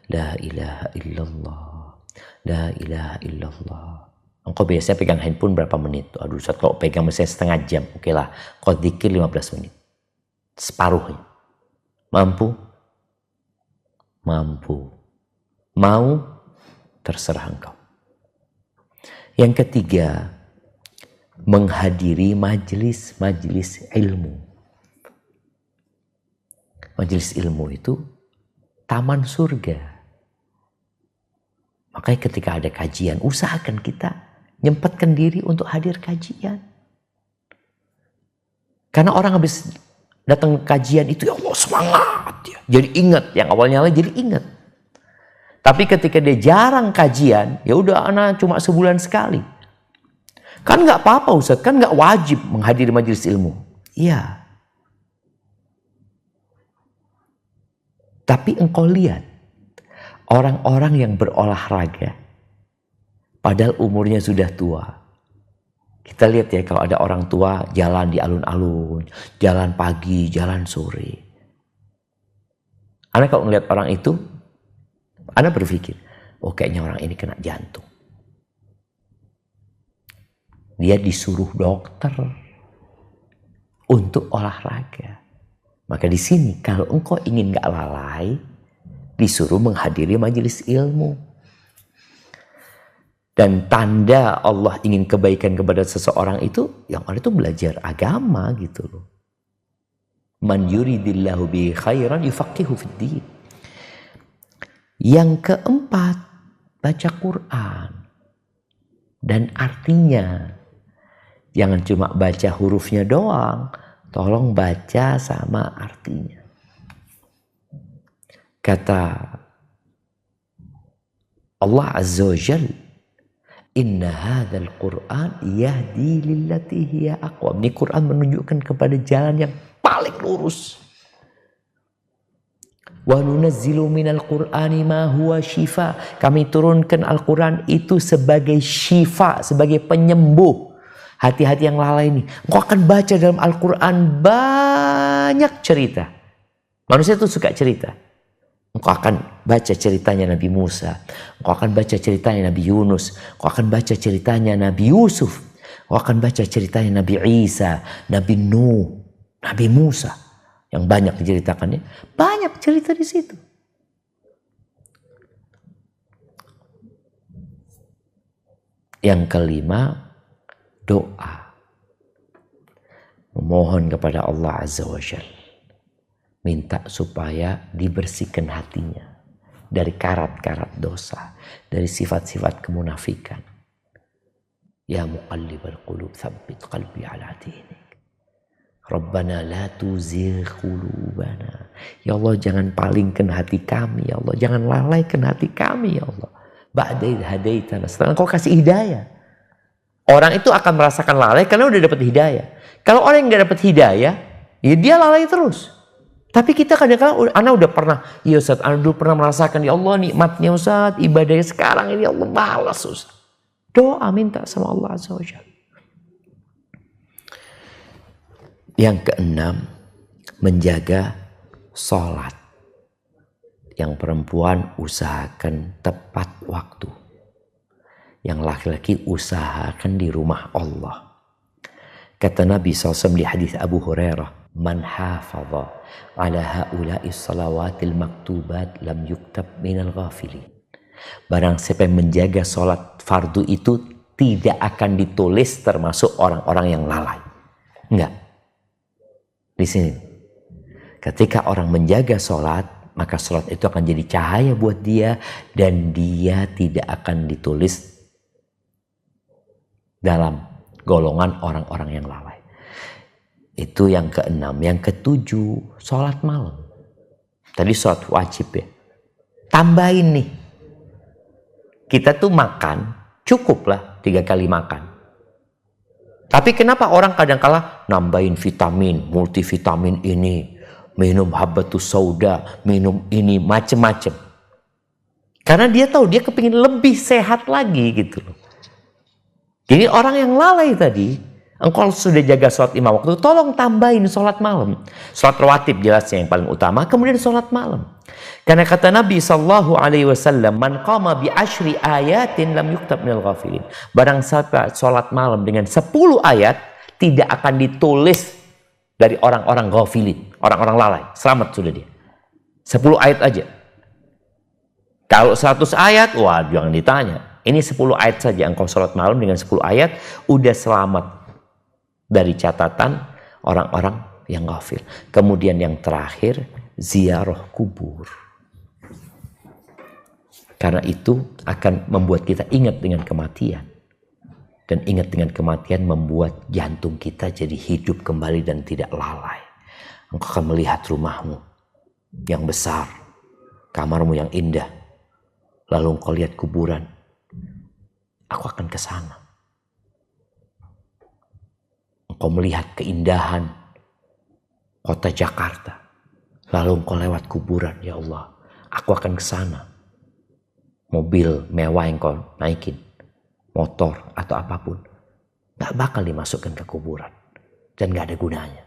B: La ilaha illallah. La ilaha illallah. Engkau biasanya pegang handphone berapa menit? Aduh, Ustaz, kalau pegang misalnya setengah jam, oke lah. Kau dzikir 15 menit. Separuhnya. Mampu? Mampu. Mau? Terserah engkau. Yang ketiga, menghadiri majelis ilmu. Majelis ilmu itu taman surga. Makanya ketika ada kajian, usahakan kita nyempatkan diri untuk hadir kajian. Karena orang habis datang kajian itu, ya Allah semangat ya. Jadi ingat, yang awalnya jadi ingat. Tapi ketika dia jarang kajian, ya udah anak cuma sebulan sekali. Kan nggak apa-apa Ustaz, kan nggak wajib menghadiri majelis ilmu. Iya. Tapi engkau lihat orang-orang yang berolahraga, padahal umurnya sudah tua. Kita lihat ya kalau ada orang tua jalan di alun-alun, jalan pagi, jalan sore. Anda kalau ngelihat orang itu, Anda berpikir, oh kayaknya orang ini kena jantung. Dia disuruh dokter untuk olahraga. Maka di sini kalau engkau ingin gak lalai, disuruh menghadiri majelis ilmu. Dan tanda Allah ingin kebaikan kepada seseorang itu, yang ada itu belajar agama gitu loh. Man yuridillahu bihi khairan yufaqihu fiddin. Yang keempat, baca Quran. Dan artinya, jangan cuma baca hurufnya doang, tolong baca sama artinya. Kata Allah Azza wa Jalla, inna hadzal Qur'an yahdi lillati hiya aqwam. Ini Quran menunjukkan kepada jalan yang paling lurus. Wa nunazzilu minal Qur'ani ma huwa syifa. Kami turunkan Al-Quran itu sebagai syifa, sebagai penyembuh. Hati-hati yang lalai ini. Engkau akan baca dalam Al-Quran banyak cerita. Manusia itu suka cerita. Engkau akan baca ceritanya Nabi Musa. Engkau akan baca ceritanya Nabi Yunus. Engkau akan baca ceritanya Nabi Yusuf. Engkau akan baca ceritanya Nabi Isa, Nabi Nuh, Nabi Musa. Yang banyak diceritakannya. Banyak cerita di situ. Yang kelima, doa. Memohon kepada Allah Azza wa Jalla. Minta supaya dibersihkan hatinya dari karat-karat dosa, dari sifat-sifat kemunafikan. Ya muqallibal qulub tsabbit qalbi ala dinik. Rabbana la tuzigh qulubana. Ya Allah, jangan palingkan hati kami ya Allah, jangan lalaikan hati kami ya Allah. Ba'da idh hadaitana, setelah Engkau kasih hidayah. Orang itu akan merasakan lalai karena udah dapat hidayah. Kalau orang yang nggak dapat hidayah, ya dia lalai terus. Tapi kita kadang-kadang, Ana udah pernah, ya Ustaz, Ana dulu pernah merasakan, ya Allah nikmatnya Ustaz, ibadahnya sekarang ini, ya Allah balas Ustaz. Doa minta sama Allah Azza wa Jalla. Yang keenam, menjaga sholat. Yang perempuan usahakan tepat waktu. Yang laki-laki usahakan di rumah Allah. Kata Nabi SAW di hadis Abu Hurairah, man hafadha ala haula'is salawatil maktubat lam yuktab minal ghafilin. Barang siapa yang menjaga sholat fardu itu tidak akan ditulis termasuk orang-orang yang lalai. Enggak. Di sini. Ketika orang menjaga sholat, maka sholat itu akan jadi cahaya buat dia dan dia tidak akan ditulis dalam golongan orang-orang yang lalai. Itu yang keenam. Yang ketujuh, sholat malam. Tadi sholat wajib ya. Tambahin nih. Kita tuh makan, cukup lah 3 kali makan. Tapi kenapa orang kadang-kala nambahin vitamin, multivitamin ini, minum habatus sauda, minum ini, macem-macem. Karena dia tahu dia kepingin lebih sehat lagi gitu loh. Jadi orang yang lalai tadi, engkau sudah jaga sholat 5 waktu, tolong tambahin sholat malam. Sholat rawatib jelasnya yang paling utama, kemudian sholat malam. Karena kata Nabi sallallahu alaihi wasallam, "Man qama bi asyri ayatin lam yuktab minal ghafilin." Barang siapa salat malam dengan 10 ayat tidak akan ditulis dari orang-orang ghafilin, orang-orang lalai. Selamat sudah dia. 10 ayat aja. Kalau 100 ayat, wah jangan ditanya. Ini 10 ayat saja, engkau salat malam dengan 10 ayat udah selamat dari catatan orang-orang yang ghafil. Kemudian yang terakhir, ziarah kubur. Karena itu akan membuat kita ingat dengan kematian. Dan ingat dengan kematian membuat jantung kita jadi hidup kembali dan tidak lalai. Engkau akan melihat rumahmu yang besar, kamarmu yang indah. Lalu engkau lihat kuburan. Aku akan ke sana. Engkau melihat keindahan kota Jakarta. Lalu engkau lewat kuburan, ya Allah, aku akan ke sana. Mobil mewah yang kau naikin, motor atau apapun, gak bakal dimasukkan ke kuburan dan gak ada gunanya.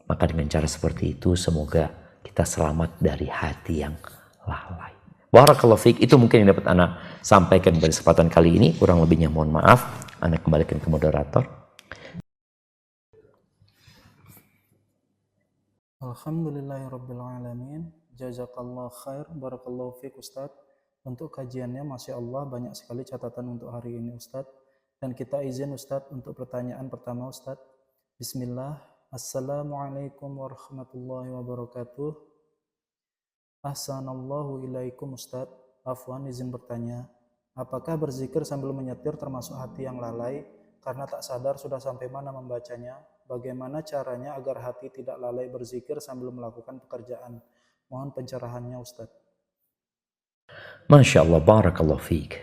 B: Maka dengan cara seperti itu semoga kita selamat dari hati yang lalai. Barakallahu fiik, itu mungkin yang dapat Ana sampaikan pada kesempatan kali ini. Kurang lebihnya mohon maaf. Ana kembalikan ke moderator.
A: Alhamdulillahirrabbilalamin. Jazakallah khair. Barakallahu fiik Ustadz. Untuk kajiannya Masya Allah banyak sekali catatan untuk hari ini Ustadz. Dan kita izin Ustadz untuk pertanyaan pertama Ustadz. Bismillah. Assalamualaikum warahmatullahi wabarakatuh. Ahsanallahu ilaikum Ustadz. Afwan izin bertanya. Apakah berzikir sambil menyetir termasuk hati yang lalai? Karena tak sadar sudah sampai mana membacanya. Bagaimana caranya agar hati tidak lalai berzikir sambil melakukan pekerjaan? Mohon pencerahannya Ustadz.
B: Masya Allah, barakallahu fiik.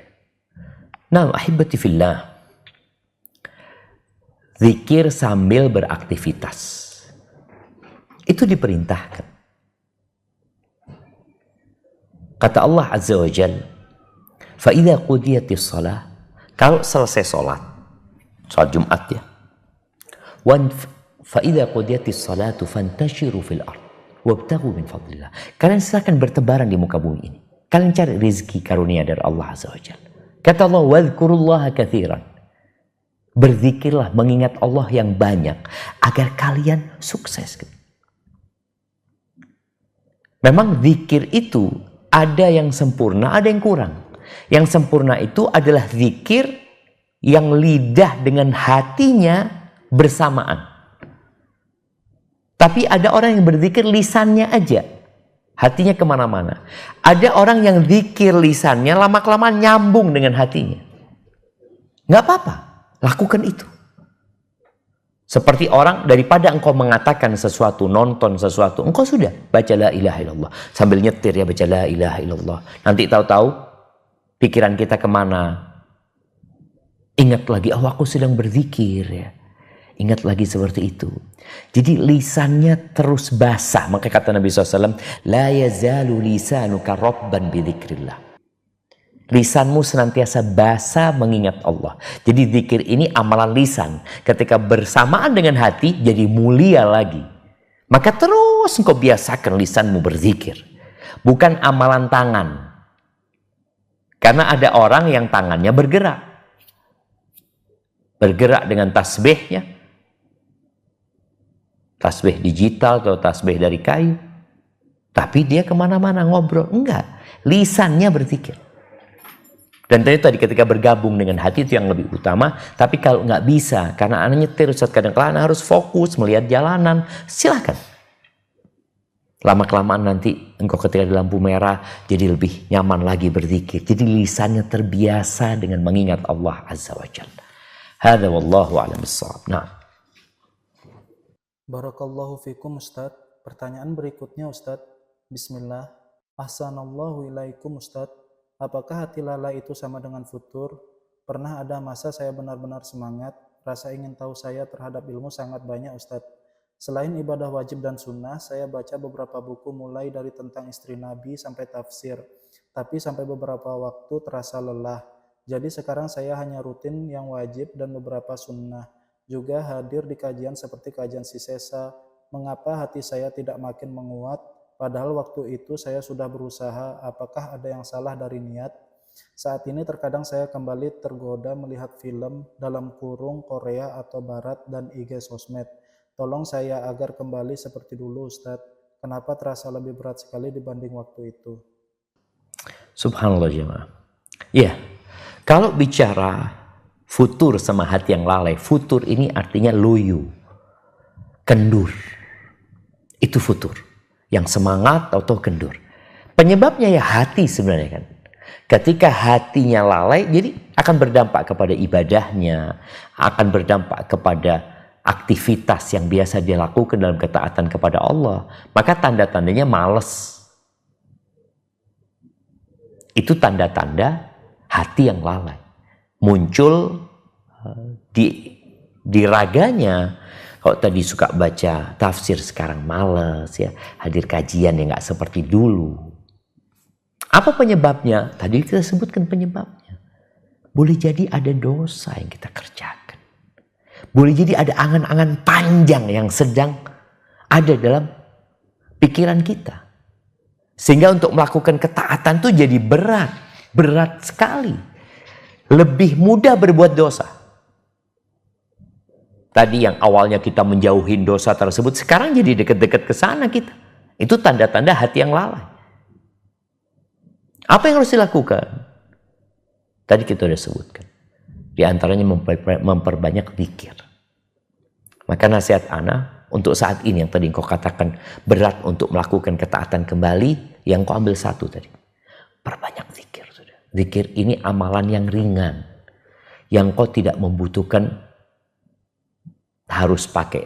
B: Nah, ahibati fillah. Zikir sambil beraktivitas. Itu diperintahkan. Kata Allah Azza wa Jalla, فَإِذَا قُضِيَتِ الصَّلَاةِ, kalau selesai sholat Jumat ya, فَإِذَا قُضِيَتِ الصَّلَاةُ فَانْتَشِرُوا فِي الْأَرْضِ وَابْتَغُوا مِنْ فَضْلِ اللَّهِ. Kalian silakan bertebaran di muka bumi ini. Kalian cari rezeki karunia dari Allah Azza wa Jalla. Kata Allah, وَاذْكُرُوا اللَّهَ كَثِيرًا. Berzikirlah, mengingat Allah yang banyak agar kalian sukses. Memang zikir itu ada yang sempurna, ada yang kurang. Yang sempurna itu adalah zikir yang lidah dengan hatinya bersamaan. Tapi ada orang yang berzikir lisannya aja, hatinya kemana-mana. Ada orang yang zikir lisannya lama-kelamaan nyambung dengan hatinya. Nggak apa-apa, lakukan itu. Seperti orang, daripada engkau mengatakan sesuatu, nonton sesuatu, engkau sudah baca la ilaha illallah. Sambil nyetir ya baca la ilaha illallah. Nanti tahu-tahu pikiran kita kemana? Ingat lagi, oh aku sedang berzikir ya. Ingat lagi seperti itu. Jadi lisannya terus basah. Maka kata Nabi SAW, la yazalu lisanuka rabban bidzikrillah. Lisanmu senantiasa basah mengingat Allah. Jadi zikir ini amalan lisan. Ketika bersamaan dengan hati, jadi mulia lagi. Maka terus engkau biasakan lisanmu berzikir. Bukan amalan tangan. Karena ada orang yang tangannya bergerak. Bergerak dengan tasbihnya. Tasbih digital atau tasbih dari kayu. Tapi dia kemana-mana ngobrol. Enggak. Lisannya berzikir. Dan tadi ketika bergabung dengan hati itu yang lebih utama. Tapi kalau nggak bisa, karena anak nyetir, Ustaz, kadang-kadang harus fokus melihat jalanan, silakan. Lama-kelamaan nanti engkau ketika di lampu merah jadi lebih nyaman lagi berzikir. Jadi lisannya terbiasa dengan mengingat Allah Azza wa Jalla. Hadza wallahu a'lam bissawab. Nah.
A: Barakallahu fikum Ustaz. Pertanyaan berikutnya Ustaz. Bismillah. Ahsanallahu ilaikum Ustaz. Apakah hati lalai itu sama dengan futur? Pernah ada masa saya benar-benar semangat, rasa ingin tahu saya terhadap ilmu sangat banyak Ustadz. Selain ibadah wajib dan sunnah, saya baca beberapa buku mulai dari tentang istri Nabi sampai tafsir. Tapi sampai beberapa waktu terasa lelah. Jadi sekarang saya hanya rutin yang wajib dan beberapa sunnah. Juga hadir di kajian seperti kajian Sisesa. Mengapa hati saya tidak makin menguat? Padahal waktu itu saya sudah berusaha. Apakah ada yang salah dari niat? Saat ini terkadang saya kembali tergoda melihat film dalam kurung Korea atau Barat dan IG sosmed. Tolong saya agar kembali seperti dulu, Ustadz. Kenapa terasa lebih berat sekali dibanding waktu itu?
B: Subhanallah jemaah. Ya, kalau bicara futur sama hati yang lalai, futur ini artinya loyo, kendur. Itu futur. Yang semangat atau kendur. Penyebabnya ya hati sebenarnya kan. Ketika hatinya lalai, jadi akan berdampak kepada ibadahnya, akan berdampak kepada aktivitas yang biasa dia lakukan dalam ketaatan kepada Allah. Maka tanda-tandanya malas. Itu tanda-tanda hati yang lalai. Muncul di raganya. Kalau tadi suka baca tafsir, sekarang males ya. Hadir kajian yang nggak seperti dulu. Apa penyebabnya? Tadi kita sebutkan penyebabnya. Boleh jadi ada dosa yang kita kerjakan. Boleh jadi ada angan-angan panjang yang sedang ada dalam pikiran kita. Sehingga untuk melakukan ketaatan itu jadi berat. Berat sekali. Lebih mudah berbuat dosa. Tadi yang awalnya kita menjauhin dosa tersebut, sekarang jadi dekat-dekat ke sana kita. Itu tanda-tanda hati yang lalai. Apa yang harus dilakukan? Tadi kita sudah sebutkan. Di antaranya memperbanyak zikir. Maka nasihat ana untuk saat ini yang tadi engkau katakan berat untuk melakukan ketaatan kembali, yang kau ambil satu tadi. Perbanyak zikir sudah. Zikir ini amalan yang ringan. Yang kau tidak membutuhkan harus pakai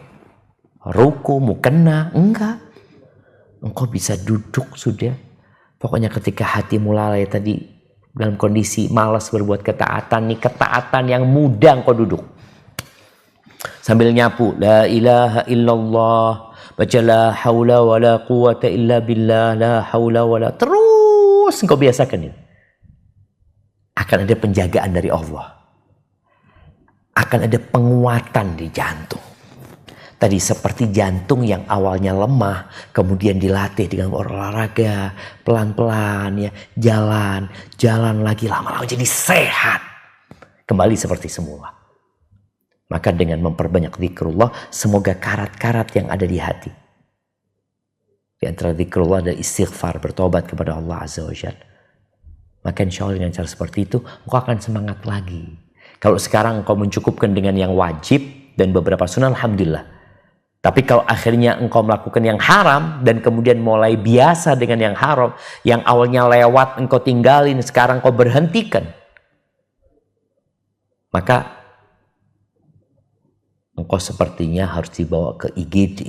B: ruku, mukena, enggak. Engkau bisa duduk sudah. Pokoknya ketika hatimu lalai tadi dalam kondisi malas berbuat ketaatan, nih ketaatan yang mudah engkau duduk. Sambil nyapu, la ilaha illallah, baca la haula wa la quwata illa billah, la haula wa la. Terus engkau biasakan ini. Akan ada penjagaan dari Allah. Akan ada penguatan di jantung. Tadi seperti jantung yang awalnya lemah, kemudian dilatih dengan olahraga, pelan-pelan ya, jalan lagi, lama-lama jadi sehat. Kembali seperti semula. Maka dengan memperbanyak zikrullah, semoga karat-karat yang ada di hati. Di antara zikrullah ada istighfar, bertobat kepada Allah Azza wa Jalla. Maka insya Allah dengan cara seperti itu, engkau akan semangat lagi. Kalau sekarang engkau mencukupkan dengan yang wajib dan beberapa sunnah, alhamdulillah. Tapi kalau akhirnya engkau melakukan yang haram dan kemudian mulai biasa dengan yang haram, yang awalnya lewat engkau tinggalin, sekarang engkau berhentikan. Maka engkau sepertinya harus dibawa ke IGD.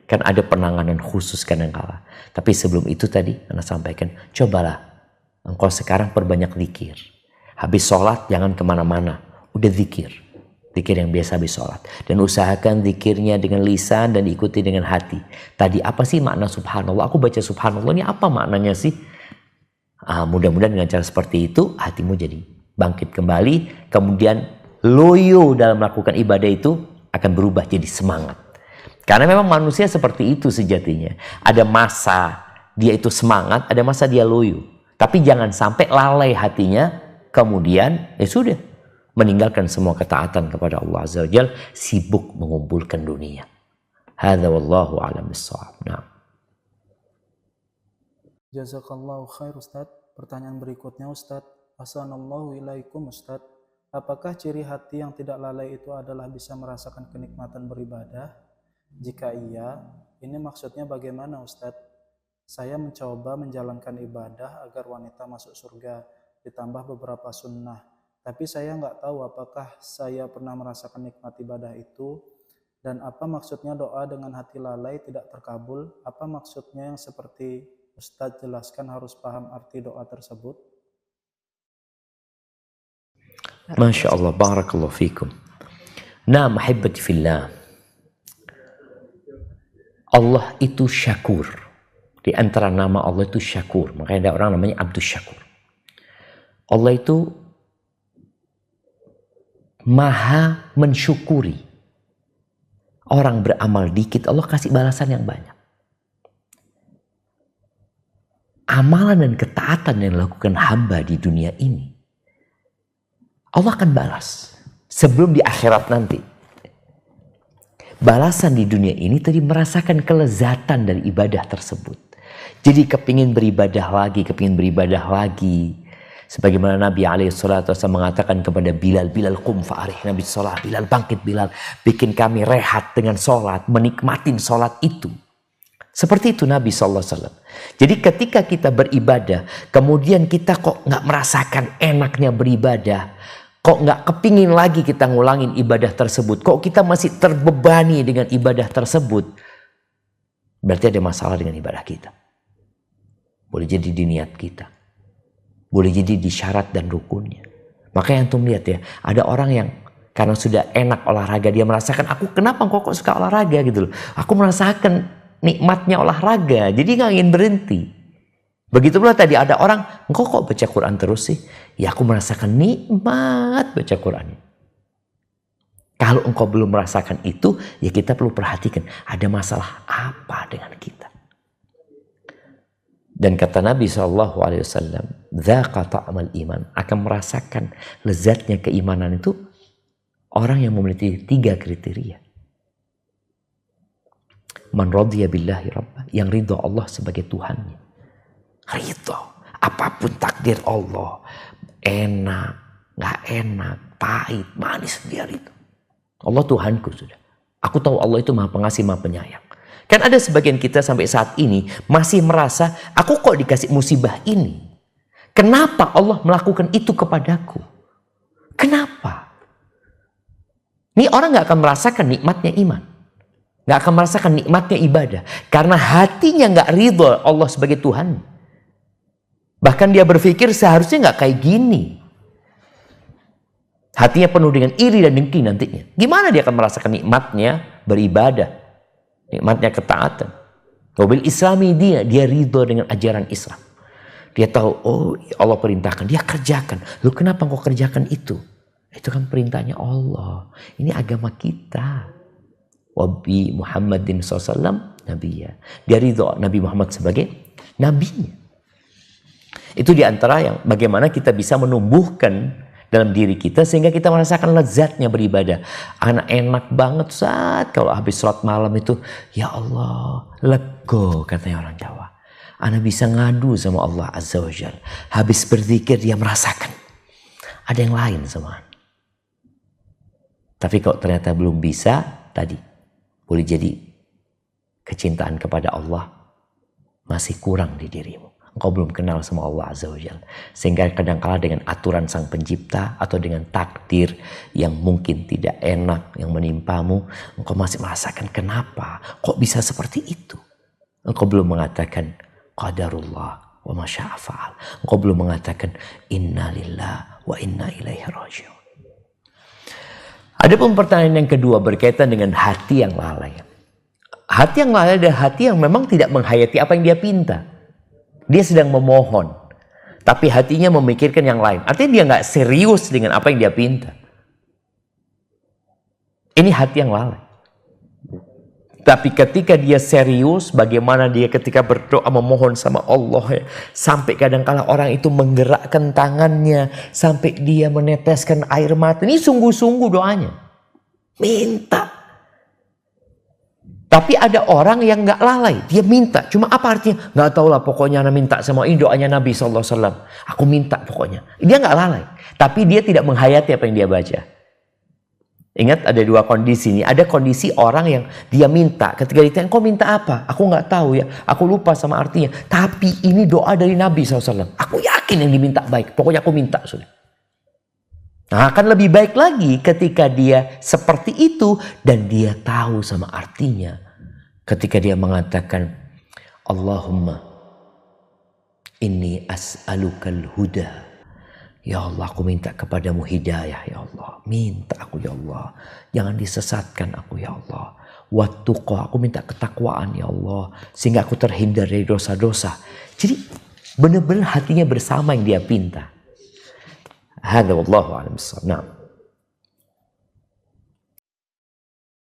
B: Kan ada penanganan khusus kadang-kala. Tapi sebelum itu tadi, Anda sampaikan, cobalah engkau sekarang perbanyak zikir. Habis sholat jangan kemana-mana, udah zikir. Zikir yang biasa habis sholat. Dan usahakan zikirnya dengan lisan dan ikuti dengan hati. Tadi apa sih makna subhanallah? Aku baca subhanallah ini apa maknanya sih? Mudah-mudahan dengan cara seperti itu hatimu jadi bangkit kembali. Kemudian loyo dalam melakukan ibadah itu akan berubah jadi semangat. Karena memang manusia seperti itu sejatinya. Ada masa dia itu semangat, ada masa dia loyo. Tapi jangan sampai lalai hatinya. Kemudian, ya sudah, meninggalkan semua ketaatan kepada Allah Azza wa Jalla, sibuk mengumpulkan dunia. Hadza wallahu a'lam bissawab. Nah.
A: Jazakallahu khair Ustadz. Pertanyaan berikutnya Ustadz. Assalamualaikum ilaikum Ustadz. Apakah ciri hati yang tidak lalai itu adalah bisa merasakan kenikmatan beribadah? Jika iya, ini maksudnya bagaimana Ustadz? Saya mencoba menjalankan ibadah agar wanita masuk surga, ditambah beberapa sunnah. Tapi saya nggak tahu apakah saya pernah merasakan nikmat ibadah itu, dan apa maksudnya doa dengan hati lalai tidak terkabul, apa maksudnya yang seperti Ustadz jelaskan, harus paham arti doa tersebut.
B: Masya Allah, barakallahu fikum. Nah, mahibbati fillah. Allah itu syakur. Di antara nama Allah itu syakur. Makanya ada orang namanya Abdus Syakur. Allah itu maha mensyukuri. Orang beramal dikit, Allah kasih balasan yang banyak. amalan dan ketaatan yang dilakukan hamba di dunia ini, Allah akan balas sebelum di akhirat nanti. Balasan di dunia ini tadi merasakan kelezatan dari ibadah tersebut. Jadi kepingin beribadah lagi. Sebagaimana Nabi SAW mengatakan kepada Bilal, Bilal qum fa'arih, Nabi sholat, Bilal bangkit Bilal, bikin kami rehat dengan sholat, menikmatin sholat itu. Seperti itu Nabi SAW. Jadi ketika kita beribadah, kemudian kita kok nggak merasakan enaknya beribadah, kok nggak kepingin lagi kita ngulangin ibadah tersebut, kok kita masih terbebani dengan ibadah tersebut, berarti ada masalah dengan ibadah kita. Boleh jadi di niat kita. Boleh jadi di syarat dan rukunnya. Makanya antum lihat ya, ada orang yang karena sudah enak olahraga, dia merasakan, aku kenapa kok suka olahraga gitu loh. Aku merasakan nikmatnya olahraga, jadi nggak ingin berhenti. Begitu pula tadi ada orang, engkau kok baca Quran terus sih? Ya aku merasakan nikmat baca Quran. Kalau engkau belum merasakan itu, ya kita perlu perhatikan, ada masalah apa dengan kita. Dan kata Nabi SAW, "Dzaqa ta'mal iman", akan merasakan lezatnya keimanan itu orang yang memiliki 3 kriteria. Man radiya billahi rabba, yang ridho Allah sebagai Tuhannya. Ridho, apapun takdir Allah, enak, gak enak, pahit, manis, dia ridho. Allah Tuhanku sudah. Aku tahu Allah itu Maha Pengasih, Maha Penyayang. Kan ada sebagian kita sampai saat ini masih merasa, aku kok dikasih musibah ini? Kenapa Allah melakukan itu kepadaku? Kenapa? Ini orang gak akan merasakan nikmatnya iman. Gak akan merasakan nikmatnya ibadah. Karena hatinya gak ridho Allah sebagai Tuhan. Bahkan dia berpikir seharusnya gak kayak gini. Hatinya penuh dengan iri dan dengki nantinya. Gimana dia akan merasakan nikmatnya beribadah? Nikmatnya ketaatan. Wabil Islami dia ridho dengan ajaran Islam. Dia tahu, oh Allah perintahkan, dia kerjakan. Lu kenapa kau kerjakan itu? Itu kan perintahnya Allah. Ini agama kita. Wabi Muhammadin SAW Nabiya. Dia ridho Nabi Muhammad sebagai nabinya. Itu diantara yang bagaimana kita bisa menumbuhkan dalam diri kita sehingga kita merasakan lezatnya beribadah. Anak enak banget saat kalau habis sholat malam itu, ya Allah, lego katanya orang Jawa. Anak bisa ngadu sama Allah Azza wa Jalla. Habis berzikir dia merasakan ada yang lain sama anak. Tapi kalau ternyata belum bisa, tadi boleh jadi kecintaan kepada Allah masih kurang di dirimu. Engkau belum kenal sama Allah Azza wa Jalla. Sehingga kadang-kala dengan aturan sang pencipta atau dengan takdir yang mungkin tidak enak yang menimpamu, engkau masih merasakan kenapa? Kok bisa seperti itu? Engkau belum mengatakan qadarullah wa masya'a fa'al. Engkau belum mengatakan inna lillah wa inna ilaihi raji'un. Adapun pertanyaan yang kedua berkaitan dengan hati yang lalai. Hati yang lalai adalah hati yang memang tidak menghayati apa yang dia pinta. Dia sedang memohon, tapi hatinya memikirkan yang lain. Artinya dia nggak serius dengan apa yang dia pinta. Ini hati yang lalai. Tapi ketika dia serius, bagaimana dia ketika berdoa memohon sama Allah, ya, sampai kadang-kala orang itu menggerakkan tangannya, sampai dia meneteskan air mata. Ini sungguh-sungguh doanya. Minta. Tapi ada orang yang nggak lalai, dia minta. Cuma apa artinya? Nggak tahu lah, pokoknya Ana minta sama ini doanya Nabi SAW. Aku minta pokoknya. Dia nggak lalai, tapi dia tidak menghayati apa yang dia baca. Ingat ada 2 kondisi ini. Ada kondisi orang yang dia minta. Ketika ditanya, kau minta apa? Aku nggak tahu ya. Aku lupa sama artinya. Tapi ini doa dari Nabi SAW. Aku yakin yang diminta baik. Pokoknya aku minta sudah. Nah, akan lebih baik lagi ketika dia seperti itu dan dia tahu sama artinya. Ketika dia mengatakan, Allahumma inni as'alukal huda. Ya Allah, aku minta kepadamu hidayah ya Allah. Minta aku ya Allah. Jangan disesatkan aku ya Allah. Wattuqa, aku minta ketakwaan ya Allah. Sehingga aku terhindar dari dosa-dosa. Jadi benar-benar hatinya bersama yang dia pinta. Hadza wallahu a'lam bissawab. Nah.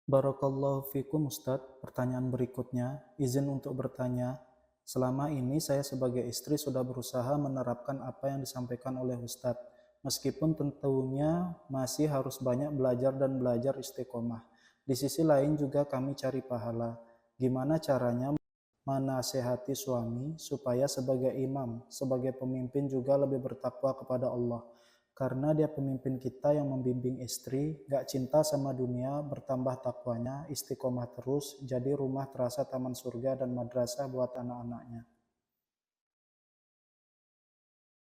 A: Barakallahu fikum Ustadz. Pertanyaan berikutnya, izin untuk bertanya. Selama ini saya sebagai istri sudah berusaha menerapkan apa yang disampaikan oleh Ustadz, meskipun tentunya masih harus banyak belajar dan belajar istiqomah. Di sisi lain juga kami cari pahala. Gimana caranya menasehati suami supaya sebagai imam, sebagai pemimpin juga lebih bertakwa kepada Allah. Karena dia pemimpin kita yang membimbing istri, gak cinta sama dunia, bertambah takwanya, istiqomah terus, jadi rumah terasa taman surga dan madrasah buat anak-anaknya.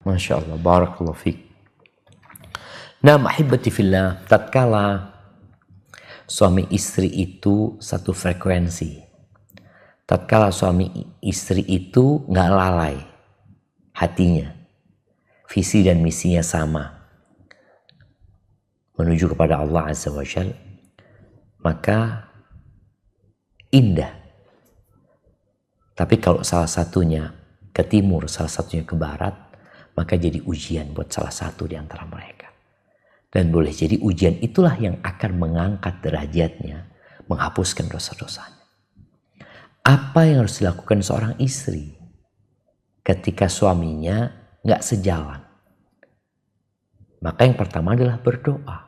B: Masya Allah, barakallahu fiik. Nah, ahibati fillah, tatkala suami istri itu satu frekuensi, tatkala suami istri itu nggak lalai hatinya, visi dan misinya sama menuju kepada Allah Azza wa Jalla, maka indah. Tapi kalau salah satunya ke timur, salah satunya ke barat, maka jadi ujian buat salah satu di antara mereka. Dan boleh jadi ujian itulah yang akan mengangkat derajatnya, menghapuskan dosa-dosanya. Apa yang harus dilakukan seorang istri ketika suaminya nggak sejalan? Maka yang pertama adalah berdoa.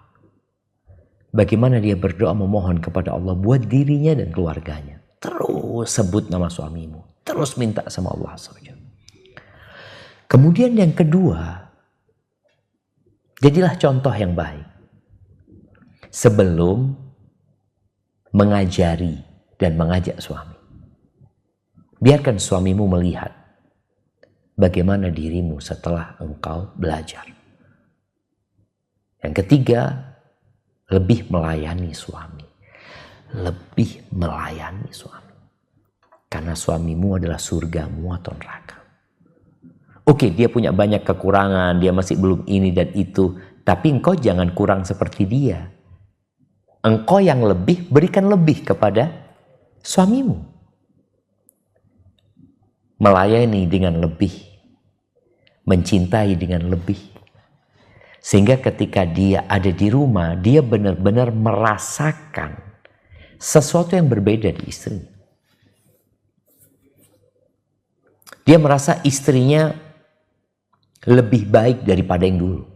B: Bagaimana dia berdoa memohon kepada Allah buat dirinya dan keluarganya. Terus sebut nama suamimu. Terus minta sama Allah SWT. Kemudian yang kedua, jadilah contoh yang baik. Sebelum mengajari dan mengajak suami. Biarkan suamimu melihat bagaimana dirimu setelah engkau belajar. Yang ketiga, lebih melayani suami. Lebih melayani suami. Karena suamimu adalah surgamu atau neraka. Oke, dia punya banyak kekurangan, dia masih belum ini dan itu. Tapi engkau jangan kurang seperti dia. Engkau yang lebih, berikan lebih kepada suamimu. Melayani dengan lebih, mencintai dengan lebih, sehingga ketika dia ada di rumah, dia benar-benar merasakan sesuatu yang berbeda di istrinya. Dia merasa istrinya lebih baik daripada yang dulu,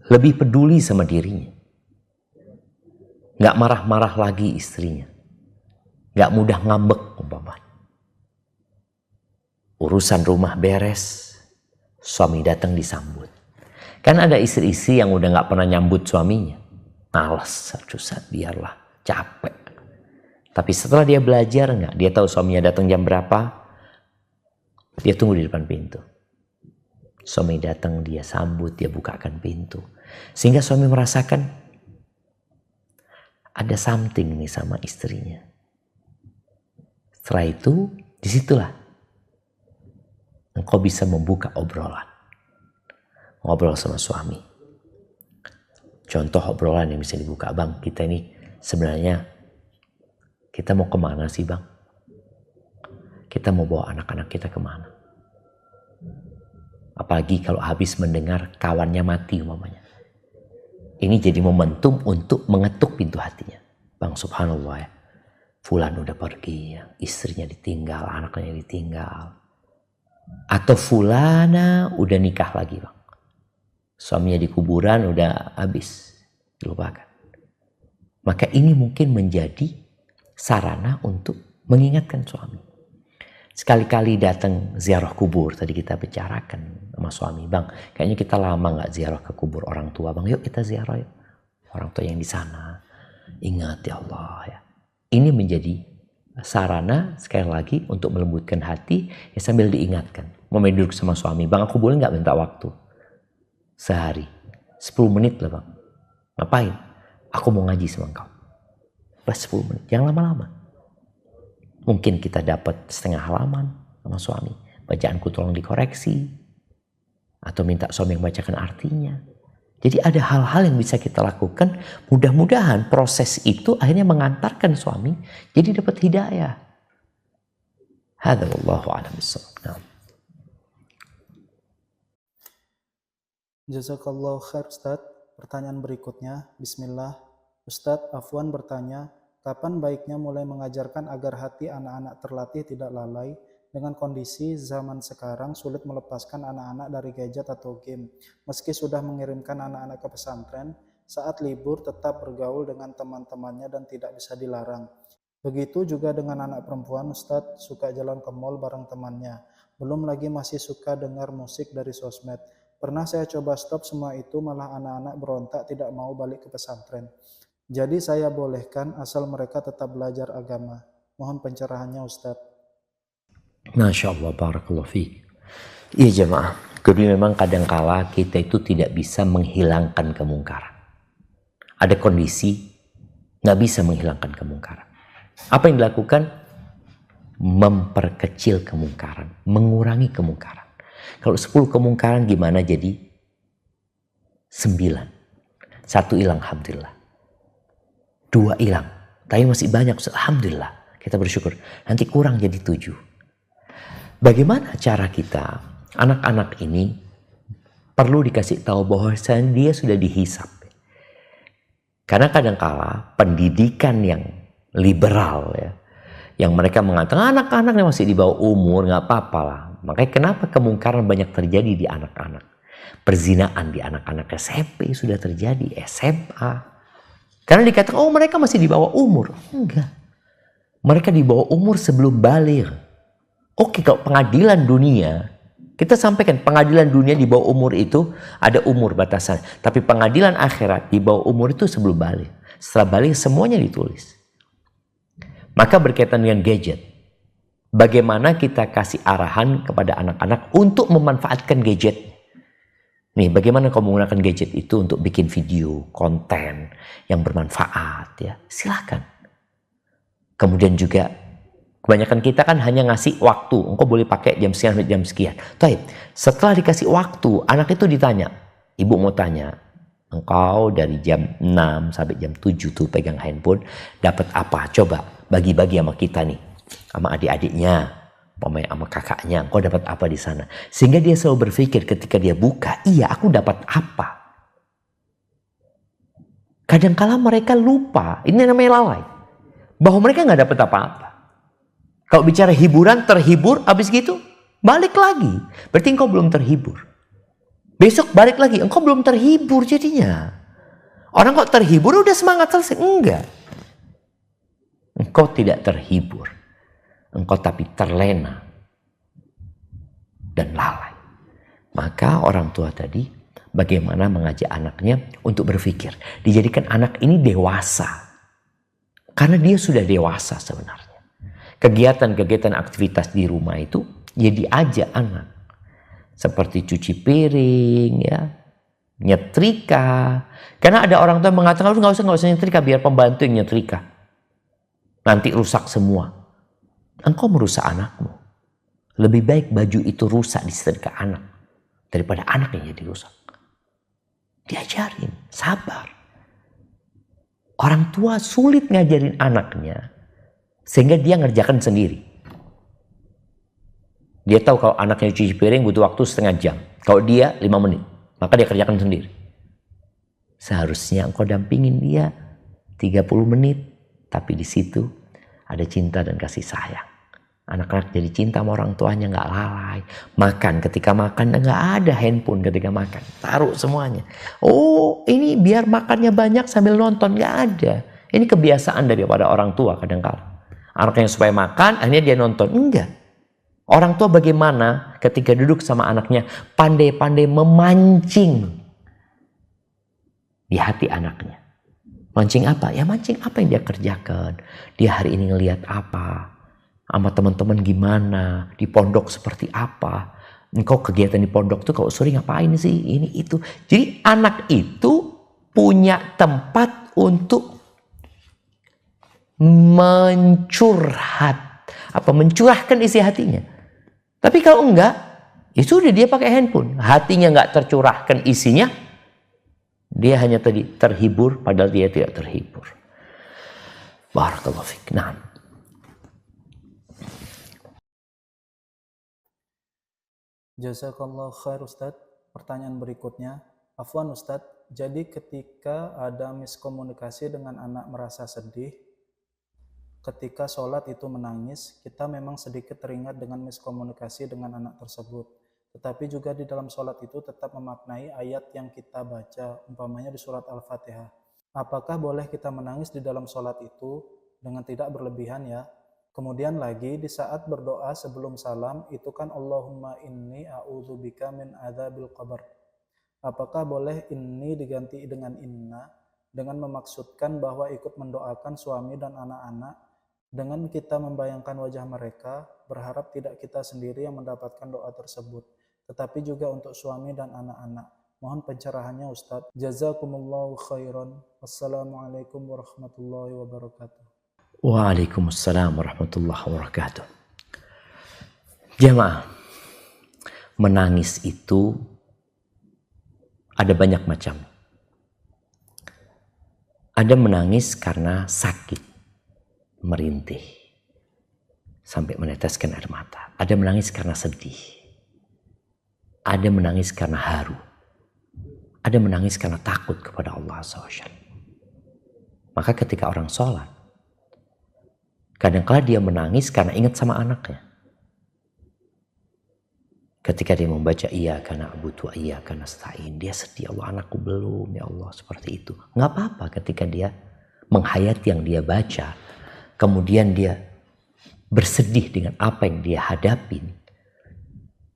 B: lebih peduli sama dirinya, nggak marah-marah lagi istrinya, nggak mudah ngambek umpamanya. Urusan rumah beres, suami datang disambut. Kan ada istri-istri yang udah gak pernah nyambut suaminya. Males, biarlah, capek. Tapi setelah dia belajar, dia tahu suaminya datang jam berapa, dia tunggu di depan pintu. Suami datang, dia sambut, dia bukakan pintu. Sehingga suami merasakan ada something nih sama istrinya. Setelah itu, disitulah engkau bisa membuka obrolan. Ngobrol sama suami. Contoh obrolan yang bisa dibuka, bang, kita ini sebenarnya kita mau kemana sih bang? Kita mau bawa anak-anak kita kemana? Apalagi kalau habis mendengar kawannya mati umpamanya. Ini jadi momentum untuk mengetuk pintu hatinya. Bang, subhanallah ya, fulan udah pergi, ya. Istrinya ditinggal, anaknya ditinggal. Atau fulana udah nikah lagi bang. Suaminya di kuburan udah habis, dilupakan. Maka ini mungkin menjadi sarana untuk mengingatkan suami. Sekali-kali datang ziarah kubur, tadi kita bicarakan sama suami, bang, kayaknya kita lama gak ziarah ke kubur orang tua, bang, yuk kita ziarah yuk. Orang tua yang di sana, ingat ya Allah ya. Ini menjadi sarana sekali lagi untuk melembutkan hati ya, sambil diingatkan. Mau duduk sama suami, bang aku boleh gak minta waktu? Sehari, 10 menit lah bang. Ngapain? Aku mau ngaji sama engkau. Pas 10 menit, jangan lama-lama. Mungkin kita dapat setengah halaman sama suami. Bacaanku tolong dikoreksi. Atau minta suami yang bacakan artinya. Jadi ada hal-hal yang bisa kita lakukan. Mudah-mudahan proses itu akhirnya mengantarkan suami jadi dapat hidayah. Hadza wallahu a'lam bissawab.
A: Jazakallahu khair Ustadz. Pertanyaan berikutnya, Bismillah. Ustadz, Afwan bertanya, kapan baiknya mulai mengajarkan agar hati anak-anak terlatih tidak lalai Dengan kondisi zaman sekarang sulit melepaskan anak-anak dari gadget atau game. Meski sudah mengirimkan anak-anak ke pesantren, saat libur tetap bergaul dengan teman-temannya dan tidak bisa dilarang. Begitu juga dengan anak perempuan, Ustadz suka jalan ke mall bareng temannya. Belum lagi masih suka dengar musik dari sosmed. Pernah saya coba stop semua itu, malah anak-anak berontak tidak mau balik ke pesantren. Jadi saya bolehkan asal mereka tetap belajar agama. Mohon pencerahannya Ustadz.
B: Masya Allah, barakallahu fiik. Iya jemaah, jadi memang kadangkala kita itu tidak bisa menghilangkan kemungkaran. Ada kondisi nggak bisa menghilangkan kemungkaran. Apa yang dilakukan? Memperkecil kemungkaran, mengurangi kemungkaran. Kalau 10 kemungkaran gimana jadi 9. 1 hilang, alhamdulillah. 2 hilang, tapi masih banyak, alhamdulillah. Kita bersyukur. Nanti kurang jadi 7. Bagaimana cara kita, anak-anak ini perlu dikasih tahu bahwa dia sudah dihisap. Karena kadangkala pendidikan yang liberal ya, yang mereka mengatakan anak-anak yang masih di bawah umur nggak apa-apa lah. Makanya kenapa kemungkaran banyak terjadi di anak-anak. Perzinaan di anak-anak SMP sudah terjadi, SMA. Karena dikatakan oh mereka masih di bawah umur. Enggak. Mereka di bawah umur sebelum baligh. Oke, kalau pengadilan dunia, kita sampaikan pengadilan dunia di bawah umur itu ada umur batasan. Tapi pengadilan akhirat di bawah umur itu sebelum baligh. Setelah baligh semuanya ditulis. Maka berkaitan dengan gadget. Bagaimana kita kasih arahan kepada anak-anak untuk memanfaatkan gadget. Nih, bagaimana kau menggunakan gadget itu untuk bikin video, konten yang bermanfaat ya. Silakan. Kemudian juga kebanyakan kita kan hanya ngasih waktu. Engkau boleh pakai jam sekian sampai jam sekian. Taib. Setelah dikasih waktu, anak itu ditanya. Ibu mau tanya, engkau dari jam 6 sampai jam 7 tuh pegang handphone, dapat apa? Coba bagi-bagi sama kita nih. Sama adik-adiknya, sama kakaknya. Engkau dapat apa di sana? Sehingga dia selalu berpikir ketika dia buka, iya aku dapat apa? Kadangkala mereka lupa, ini namanya lalai. Bahwa mereka nggak dapat apa-apa. Kalau bicara hiburan, terhibur, habis gitu, balik lagi. Berarti engkau belum terhibur. Besok balik lagi, engkau belum terhibur jadinya. Orang kok terhibur udah semangat selesai. Enggak. Engkau tidak terhibur. Engkau tapi terlena. Dan lalai. Maka orang tua tadi, bagaimana mengajak anaknya untuk berpikir. Dijadikan anak ini dewasa. Karena dia sudah dewasa sebenarnya. Kegiatan-kegiatan aktivitas di rumah itu ya diajak anak. Seperti cuci piring, ya, nyetrika. Karena ada orang tua yang mengatakan, nggak usah nyetrika, biar pembantu yang nyetrika. Nanti rusak semua. Engkau merusak anakmu. Lebih baik baju itu rusak disetrika anak daripada anak yang jadi rusak. Diajarin, sabar. Orang tua sulit ngajarin anaknya. Sehingga dia ngerjakan sendiri. Dia tahu kalau anaknya cuci piring butuh waktu setengah jam. Kalau dia 5 menit. Maka dia kerjakan sendiri. Seharusnya engkau dampingin dia 30 menit. Tapi di situ ada cinta dan kasih sayang. Anak-anak jadi cinta sama orang tuanya, nggak lalai. Makan, ketika makan nggak ada handphone ketika makan. Taruh semuanya. Oh ini biar makannya banyak sambil nonton. Nggak ada. Ini kebiasaan daripada orang tua kadang-kala. Anaknya supaya makan, akhirnya dia nonton. Enggak. Orang tua bagaimana ketika duduk sama anaknya, pandai-pandai memancing di hati anaknya. Mancing apa? Ya mancing apa yang dia kerjakan. Dia hari ini ngelihat apa. Sama teman-teman gimana. Di pondok seperti apa. Engkau kegiatan di pondok tuh kalau sore ngapain sih? Ini itu. Jadi anak itu punya tempat untuk mencurhat apa mencurahkan isi hatinya. Tapi kalau enggak, ya sudah dia pakai handphone, hatinya enggak tercurahkan isinya, dia hanya tadi terhibur padahal dia tidak terhibur. Barakallahu fiik. Nah,
A: Jazakallah khair Ustadz. Pertanyaan berikutnya, Afwan Ustadz, jadi ketika ada miskomunikasi dengan anak merasa sedih, ketika sholat itu menangis, kita memang sedikit teringat dengan miskomunikasi dengan anak tersebut. Tetapi juga di dalam sholat itu tetap memaknai ayat yang kita baca, umpamanya di surat Al-Fatihah. Apakah boleh kita menangis di dalam sholat itu dengan tidak berlebihan ya? Kemudian lagi di saat berdoa sebelum salam itu kan Allahumma inni a'udzubika min adzabil qabr. Apakah boleh ini diganti dengan inna dengan memaksudkan bahwa ikut mendoakan suami dan anak-anak dengan kita membayangkan wajah mereka, berharap tidak kita sendiri yang mendapatkan doa tersebut, tetapi juga untuk suami dan anak-anak. Mohon pencerahannya Ustadz. Jazakumullahu khairan. Wassalamualaikum warahmatullahi wabarakatuh.
B: Waalaikumsalam warahmatullahi wabarakatuh. Jamaah, menangis itu ada banyak macam. Ada menangis karena sakit, merintih, sampai meneteskan air mata. Ada menangis karena sedih. Ada menangis karena haru. Ada menangis karena takut kepada Allah SWT. Maka ketika orang sholat, kadang-kala dia menangis karena ingat sama anaknya. Ketika dia membaca iyyaka na'budu wa iyyaka nasta'in, dia sedih, Allah anakku belum, ya Allah, seperti itu. Nggak apa-apa ketika dia menghayati yang dia baca, kemudian dia bersedih dengan apa yang dia hadapin.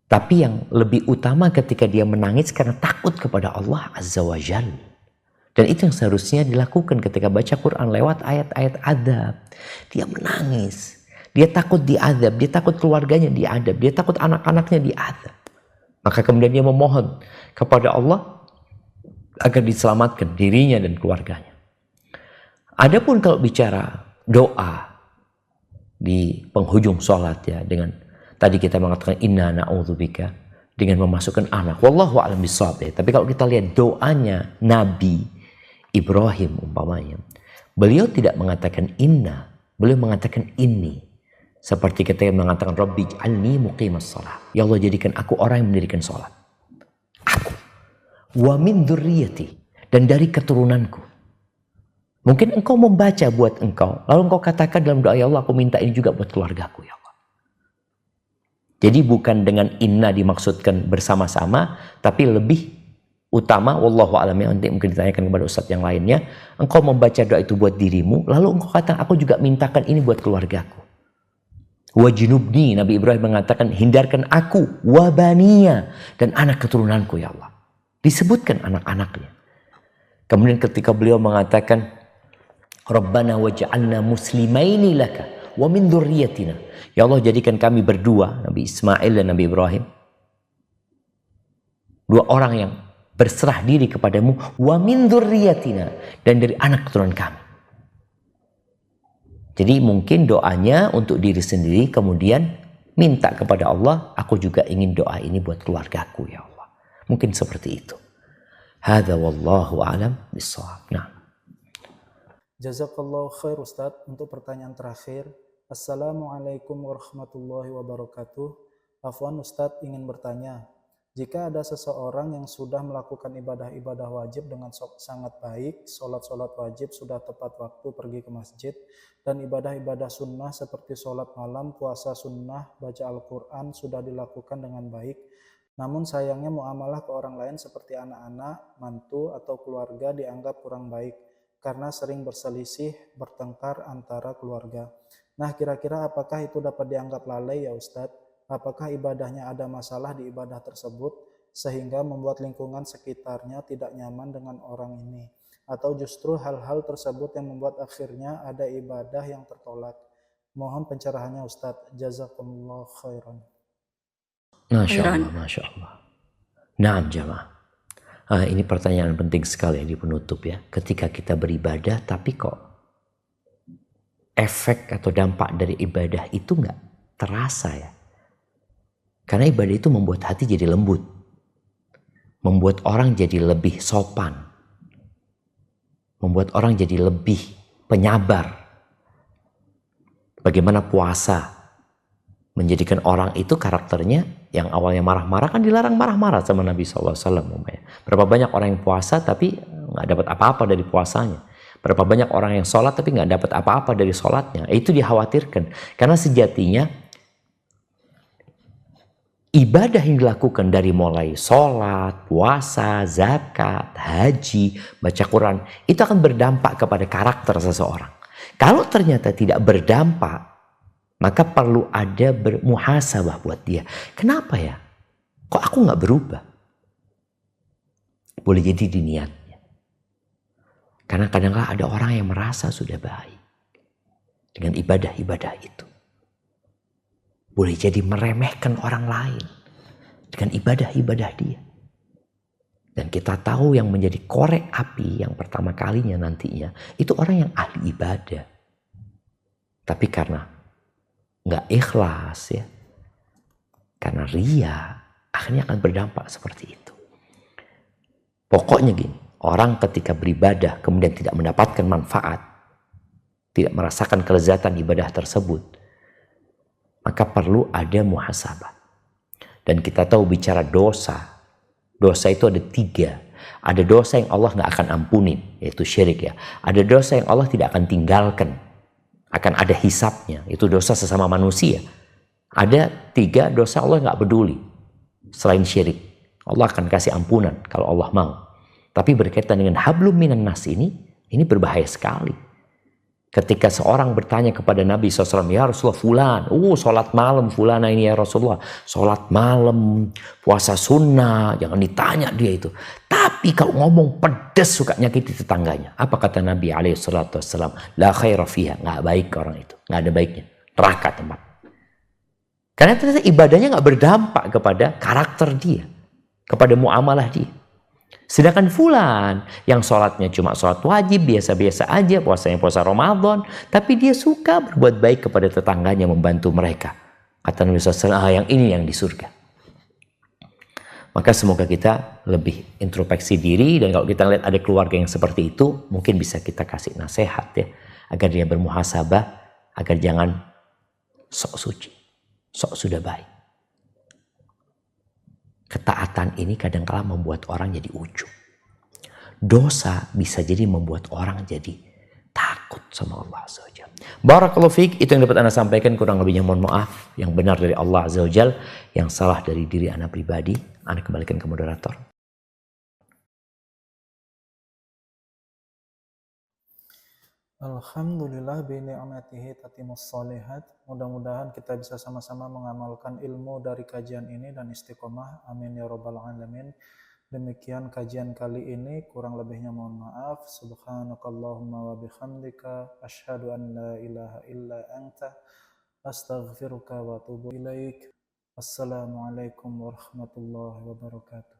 B: Tapi yang lebih utama ketika dia menangis karena takut kepada Allah Azza wa Jalla. Dan itu yang seharusnya dilakukan ketika baca Quran lewat ayat-ayat adab. Dia menangis. Dia takut diadab, dia takut keluarganya diadab, dia takut anak-anaknya diadab. Maka kemudian dia memohon kepada Allah agar diselamatkan dirinya dan keluarganya. Adapun kalau bicara doa di penghujung sholat ya, dengan tadi kita mengatakan inna na'udzubika, dengan memasukkan anak. Wallahu a'lam bishawab ya. Tapi kalau kita lihat doanya Nabi Ibrahim umpamanya, beliau tidak mengatakan inna, beliau mengatakan inni. Seperti kita yang mengatakan Rabbi ij'alni muqimas shalah. Ya Allah, jadikan aku orang yang mendirikan sholat. Aku. Wa min dzurriyyati, dan dari keturunanku. Mungkin engkau membaca buat engkau, lalu engkau katakan dalam doa, ya Allah, aku minta ini juga buat keluargaku, ya Allah. Jadi bukan dengan inna dimaksudkan bersama-sama, tapi lebih utama, wallahu a'lam ya, nanti mungkin ditanyakan kepada ustadz yang lainnya, engkau membaca doa itu buat dirimu, lalu engkau katakan aku juga mintakan ini buat keluargaku. Wajinubni, Nabi Ibrahim mengatakan hindarkan aku, wabaniya, dan anak keturunanku ya Allah. Disebutkan anak-anaknya. Kemudian ketika beliau mengatakan Rabbana waj'alna muslimaini laka wa min dzurriyyatina. Ya Allah, jadikan kami berdua, Nabi Ismail dan Nabi Ibrahim, dua orang yang berserah diri kepadamu, wa min dzurriyyatina, dan dari anak keturunan kami. Jadi mungkin doanya untuk diri sendiri, kemudian minta kepada Allah, aku juga ingin doa ini buat keluargaku ya Allah. Mungkin seperti itu. Hadza wallahu a'lam bishawab. Nah.
A: Jazakallahu khair Ustadz. Untuk pertanyaan terakhir, Assalamualaikum warahmatullahi wabarakatuh. Afwan Ustadz ingin bertanya, jika ada seseorang yang sudah melakukan ibadah-ibadah wajib dengan sangat baik, sholat-sholat wajib sudah tepat waktu pergi ke masjid, dan ibadah-ibadah sunnah seperti sholat malam, puasa sunnah, baca Al-Quran sudah dilakukan dengan baik, namun sayangnya muamalah ke orang lain seperti anak-anak, mantu, atau keluarga dianggap kurang baik, karena sering berselisih, bertengkar antara keluarga. Nah, kira-kira apakah itu dapat dianggap lalai ya Ustadz? Apakah ibadahnya ada masalah di ibadah tersebut sehingga membuat lingkungan sekitarnya tidak nyaman dengan orang ini? Atau justru hal-hal tersebut yang membuat akhirnya ada ibadah yang tertolak? Mohon pencerahannya Ustadz. Jazakumullah khairan.
B: Masya Allah, Masya Allah. Naam jamaah. Ini pertanyaan penting sekali di penutup ya. Ketika kita beribadah tapi kok efek atau dampak dari ibadah itu nggak terasa ya. Karena ibadah itu membuat hati jadi lembut. Membuat orang jadi lebih sopan. Membuat orang jadi lebih penyabar. Bagaimana puasa menjadikan orang itu karakternya yang awalnya marah-marah, kan dilarang marah-marah sama Nabi SAW. Berapa banyak orang yang puasa tapi nggak dapat apa-apa dari puasanya. Berapa banyak orang yang sholat tapi nggak dapat apa-apa dari sholatnya. Itu dikhawatirkan. Karena sejatinya ibadah yang dilakukan dari mulai sholat, puasa, zakat, haji, baca Quran, itu akan berdampak kepada karakter seseorang. Kalau ternyata tidak berdampak, maka perlu ada bermuhasabah buat dia. Kenapa ya? Kok aku nggak berubah? Boleh jadi di niatnya. Karena kadang-kadang ada orang yang merasa sudah baik dengan ibadah-ibadah itu. Boleh jadi meremehkan orang lain dengan ibadah-ibadah dia. Dan kita tahu yang menjadi korek api yang pertama kalinya nantinya, itu orang yang ahli ibadah. Tapi karena nggak ikhlas ya, karena ria, akhirnya akan berdampak seperti itu. Pokoknya gini, orang ketika beribadah kemudian tidak mendapatkan manfaat, tidak merasakan kelezatan ibadah tersebut, maka perlu ada muhasabah. Dan kita tahu bicara dosa, dosa itu ada 3. Ada dosa yang Allah nggak akan ampunin, yaitu syirik ya. Ada dosa yang Allah tidak akan tinggalkan, akan ada hisapnya, itu dosa sesama manusia. Ada 3 dosa Allah nggak peduli, selain syirik. Allah akan kasih ampunan kalau Allah mau. Tapi berkaitan dengan hablum minan nas ini berbahaya sekali. Ketika seorang bertanya kepada Nabi SAW, ya Rasulullah fulan, sholat malam fulana ini ya Rasulullah, sholat malam, puasa sunnah, jangan ditanya dia itu. Tapi kalau ngomong pedas suka nyakiti tetangganya. Apa kata Nabi SAW? La khaira fiha, nggak baik orang itu, nggak ada baiknya, neraka tempat. Karena ternyata ibadahnya nggak berdampak kepada karakter dia, kepada muamalah dia. Sedangkan fulan yang sholatnya cuma sholat wajib, biasa-biasa aja, puasanya puasa Ramadan, tapi dia suka berbuat baik kepada tetangganya, membantu mereka. Kata Nabi SAW, yang ini yang di surga. Maka semoga kita lebih introspeksi diri, dan kalau kita lihat ada keluarga yang seperti itu, mungkin bisa kita kasih nasihat ya, agar dia bermuhasabah, agar jangan sok suci, sok sudah baik. Ketaatan ini kadang-kala membuat orang jadi ujub. Dosa bisa jadi membuat orang jadi takut sama Allah Azza wa Jalla. Barakallahu fiik, itu yang dapat Anda sampaikan, kurang lebihnya mohon maaf. Yang benar dari Allah Azza wa Jalla, yang salah dari diri Anda pribadi, Anda kembalikan ke moderator.
A: Alhamdulillah bi ni'matihi tatimus shalihat. Mudah-mudahan kita bisa sama-sama mengamalkan ilmu dari kajian ini dan istiqomah. Amin ya rabbal alamin. Demikian kajian kali ini, kurang lebihnya mohon maaf. Subhanakallahumma wa bihamdika asyhadu an la ilaha illa anta astaghfiruka wa atubu ilaik. Wassalamualaikum warahmatullahi wabarakatuh.